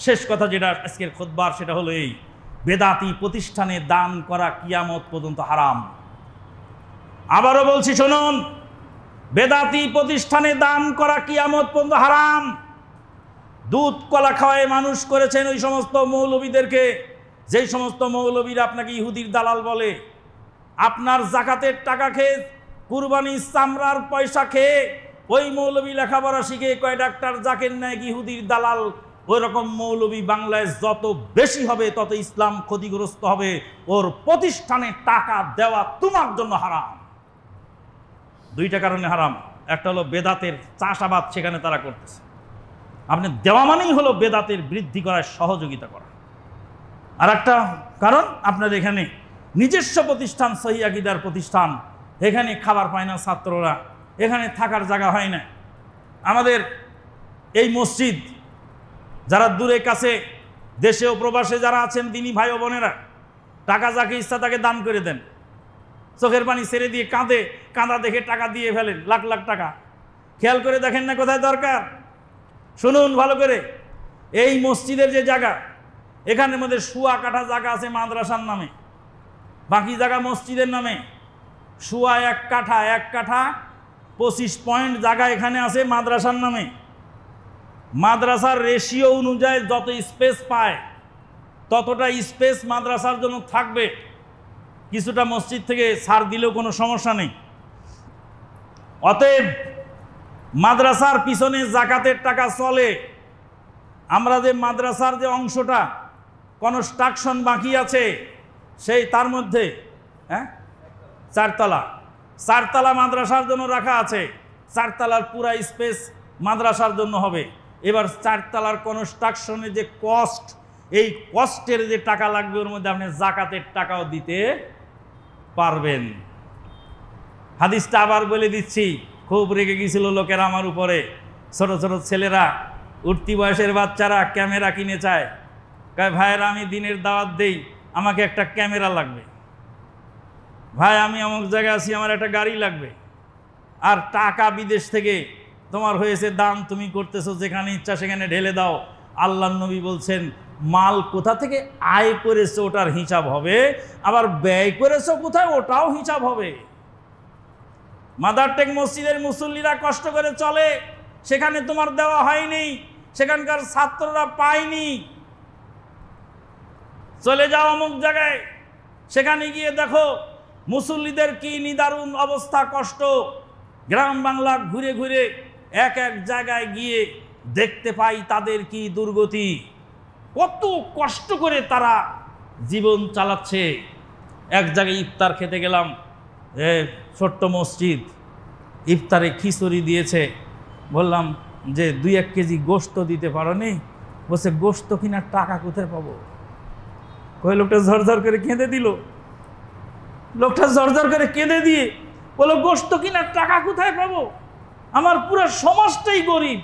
শেষ কথা যেটা আজকের খুতবার, সেটা হলো এই: বেদাতি প্রতিষ্ঠানে দান করা কিয়ামত পর্যন্ত হারাম। আবারও বলছি শুনুন, বেদাতি প্রতিষ্ঠানে দান করা কিয়ামত পর্যন্ত হারাম। দুধ কলা খাওয়ায় মানুষ করেছেন ওই সমস্ত মৌলবীদেরকে, যেই সমস্ত মৌলবীরা আপনাকে ইহুদির দালাল বলে। আপনার জাকাতের টাকা খেয়ে, কুরবানির চামড়ার পয়সা খেয়ে ওই মৌলবী লেখাপড়া শিখে কয় ডাক্তার জাকের নায়ক ইহুদির দালাল, ওই রকম মৌলবী বাংলায় যত বেশি হবে তত ইসলাম ক্ষতিগ্রস্ত হবে। ওর প্রতিষ্ঠানে টাকা দেওয়া তোমার জন্য হারাম। 2টা কারণে হারাম। একটা হলো বেদাতের চাষাবাদ সেখানে তারা করতেছে, আপনি দেওয়া মানেই হলো বেদাতের বৃদ্ধি করার সহযোগিতা করা। আর একটা কারণ, আপনার এখানে নিজস্ব প্রতিষ্ঠান, সহি আকীদার প্রতিষ্ঠান, এখানে খাবার পায় না ছাত্ররা, এখানে থাকার জায়গা হয় না। আমাদের এই মসজিদ, যারা দূরে কাছে দেশে ও প্রবাসে যারা আছেন দিনী ভাই ও বোনেরা, টাকা যাকে ইচ্ছা তাকে দান করে দেন। চোখের পানি ছেড়ে দিয়ে কাঁদে, কাঁদা দেখে টাকা দিয়ে ফেলেন, লাখ লাখ টাকা। খেয়াল করে দেখেন না কোথায় দরকার? শুনুন ভালো করে, এই মসজিদের যে জায়গা, এখানের মধ্যে শুয়া কাঠা জায়গা আছে মাদ্রাসার নামে, বাকি জায়গা মসজিদের নামে। শুয়া 1 কাঠা 25 পয়েন্ট জায়গা এখানে আছে মাদ্রাসার নামে। মাদ্রাসার রেশিও অনুযায়ী যত স্পেস পায় ততটা স্পেস মাদ্রাসার জন্য থাকবে। কিছুটা মসজিদ থেকে ছাড় দিলেও কোনো সমস্যা নেই। অতএব মাদ্রাসার পিছনে জাকাতের টাকা চলে। আমরা যে মাদ্রাসার যে অংশটা কনস্ট্রাকশন বাকি আছে, সেই তার মধ্যে 4 তলা মাদ্রাসার জন্য রাখা আছে। 4 তলার পুরা স্পেস মাদ্রাসার জন্য হবে। এবার 4 তলার কনস্ট্রাকশনের যে কস্ট, এই কস্টের যে টাকা লাগবে ওর মধ্যে আপনি জাকাতের টাকাও দিতে পারবেন। হাদিসটা আবার বলে দিচ্ছি, খুব রেগে গিয়েছিল লোকেরা আমার উপরে। ছোট ছোট ছেলেরা, উঠতি বয়সের বাচ্চারা ক্যামেরা কিনে চায়। কয় ভাইয়েরা আমি দিনের দাওয়াত দেই, আমাকে একটা ক্যামেরা লাগবে। ভাই আমি অমুক জায়গায় আছি, আমার একটা গাড়ি লাগবে। আর টাকা বিদেশ থেকে তোমার হয়েছে দান, তুমি করতেছো, যেখানে ইচ্ছা সেখানে ঢেলে দাও। আল্লাহর নবী বলছেন, মাল কোথা থেকে আয় করেছো ওটার হিসাব হবে, আবার ব্যয় করেছো কোথায় ওটাও হিসাব হবে। মাদারটেক মসজিদের মুসল্লিরা কষ্ট করে চলে, সেখানে তোমার দেওয়া হয়নি, সেখানকার ছাত্ররা পায়নি। চলে যাও অমুক জায়গায়, সেখানে গিয়ে দেখো মুসল্লিদের কি নিদারুণ অবস্থা, কষ্ট। গ্রাম বাংলা ঘুরে ঘুরে এক এক জায়গায় গিয়ে দেখতে পাই তাদের কি দুর্গতি, কত কষ্ট করে তারা জীবন চালাচ্ছে। এক জায়গায় ইফতার খেতে গেলাম, ছোট্ট মসজিদ, ইফতারে খিচুড়ি দিয়েছে। বললাম যে 2-1 কেজি গোশত দিতে পারো নি? বলছে গোশত কিনার টাকা কোথায় পাবো? কই লোকটা ঝরঝর করে কেঁদে দিল। লোকটা ঝরঝর করে কেঁদে দিয়ে বলো গোশত কিনার টাকা কোথায় পাবো? আমার পুরো সমাজটাই গরিব,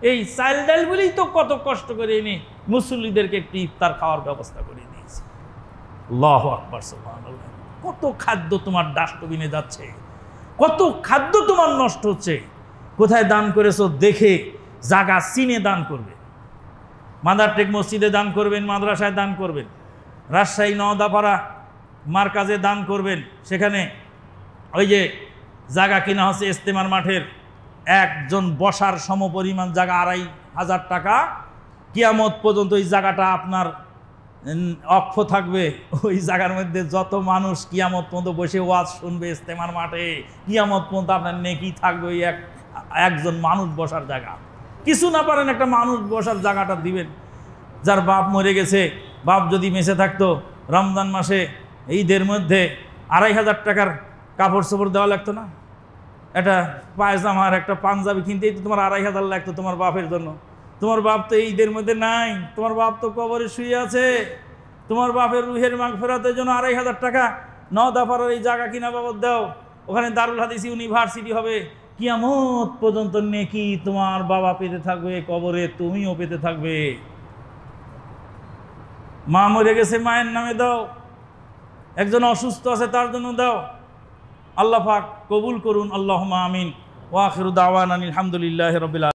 এই চাল ডাল বলেই তো কত কষ্ট করে এনে মুসল্লিদেরকে একটি ইফতার খাওয়ার ব্যবস্থা করে দিয়েছে। আল্লাহু আকবার, সুবহানাল্লাহ। কত খাদ্য তোমার ডাস্টবিনে যাচ্ছে, কত খাদ্য তোমার নষ্ট হচ্ছে। কোথায় দান করেছো দেখে জায়গা চিনে দান করবে। মাদারটেক মসজিদে দান করবেন, মাদ্রাসায় দান করবেন, রাজশাহী নওদাপাড়া মার্কাজে দান করবেন। সেখানে ওই যে জায়গা কিনা হচ্ছে ইস্তেমার মাঠের, একজন বসার সমপরিমাণ জায়গা 2,500 টাকা। কিয়ামত পর্যন্ত ওই জায়গাটা আপনার অক্ষ থাকবে। ওই জায়গার মধ্যে যত মানুষ কিয়ামত পর্যন্ত বসে ওয়াজ শুনবে ইস্তেমার মাঠে, কিয়ামত পর্যন্ত আপনার নেকি থাকবে ওই একজন মানুষ বসার জায়গা। কিছু না পারেন একটা মানুষ বসার জায়গাটা দিবেন। যার বাপ মরে গেছে, বাপ যদি বেঁচে থাকতো রমজান মাসে ঈদের মধ্যে 2500 টাকার কাপড় চোপড় দেওয়া লাগতো না? একটা পায়জামার একটা পাঞ্জাবি কিনতেই তো তোমার 2500 লাগতো তোমার বাপের জন্য। তোমার বাপ তো এই ঈদের মধ্যে নাই, তোমার বাপ তো কবরে শুয়ে আছে। তোমার বাপের রুহের মাগফিরাতের জন্য 2500 টাকা নওদাপাড়ার এই জায়গা কিনা বাবদ দাও, ওখানে দারুল হাদিস ইউনিভার্সিটি হবে। কিয়ামত পর্যন্ত নেকি তোমার বাবা পেতে থাকবে, কবরে তুমিও পেতে থাকবে। মা মরে গেছে, মায়ের নামে দাও। একজন অসুস্থ আছে, তার জন্য দাও। আল্লাহ পাক কবুল করুন, আল্লাহুম্মা আমিন। ওয়া আখিরু দাওয়ানা আলহামদুলিল্লাহি রাব্বিল আলামিন।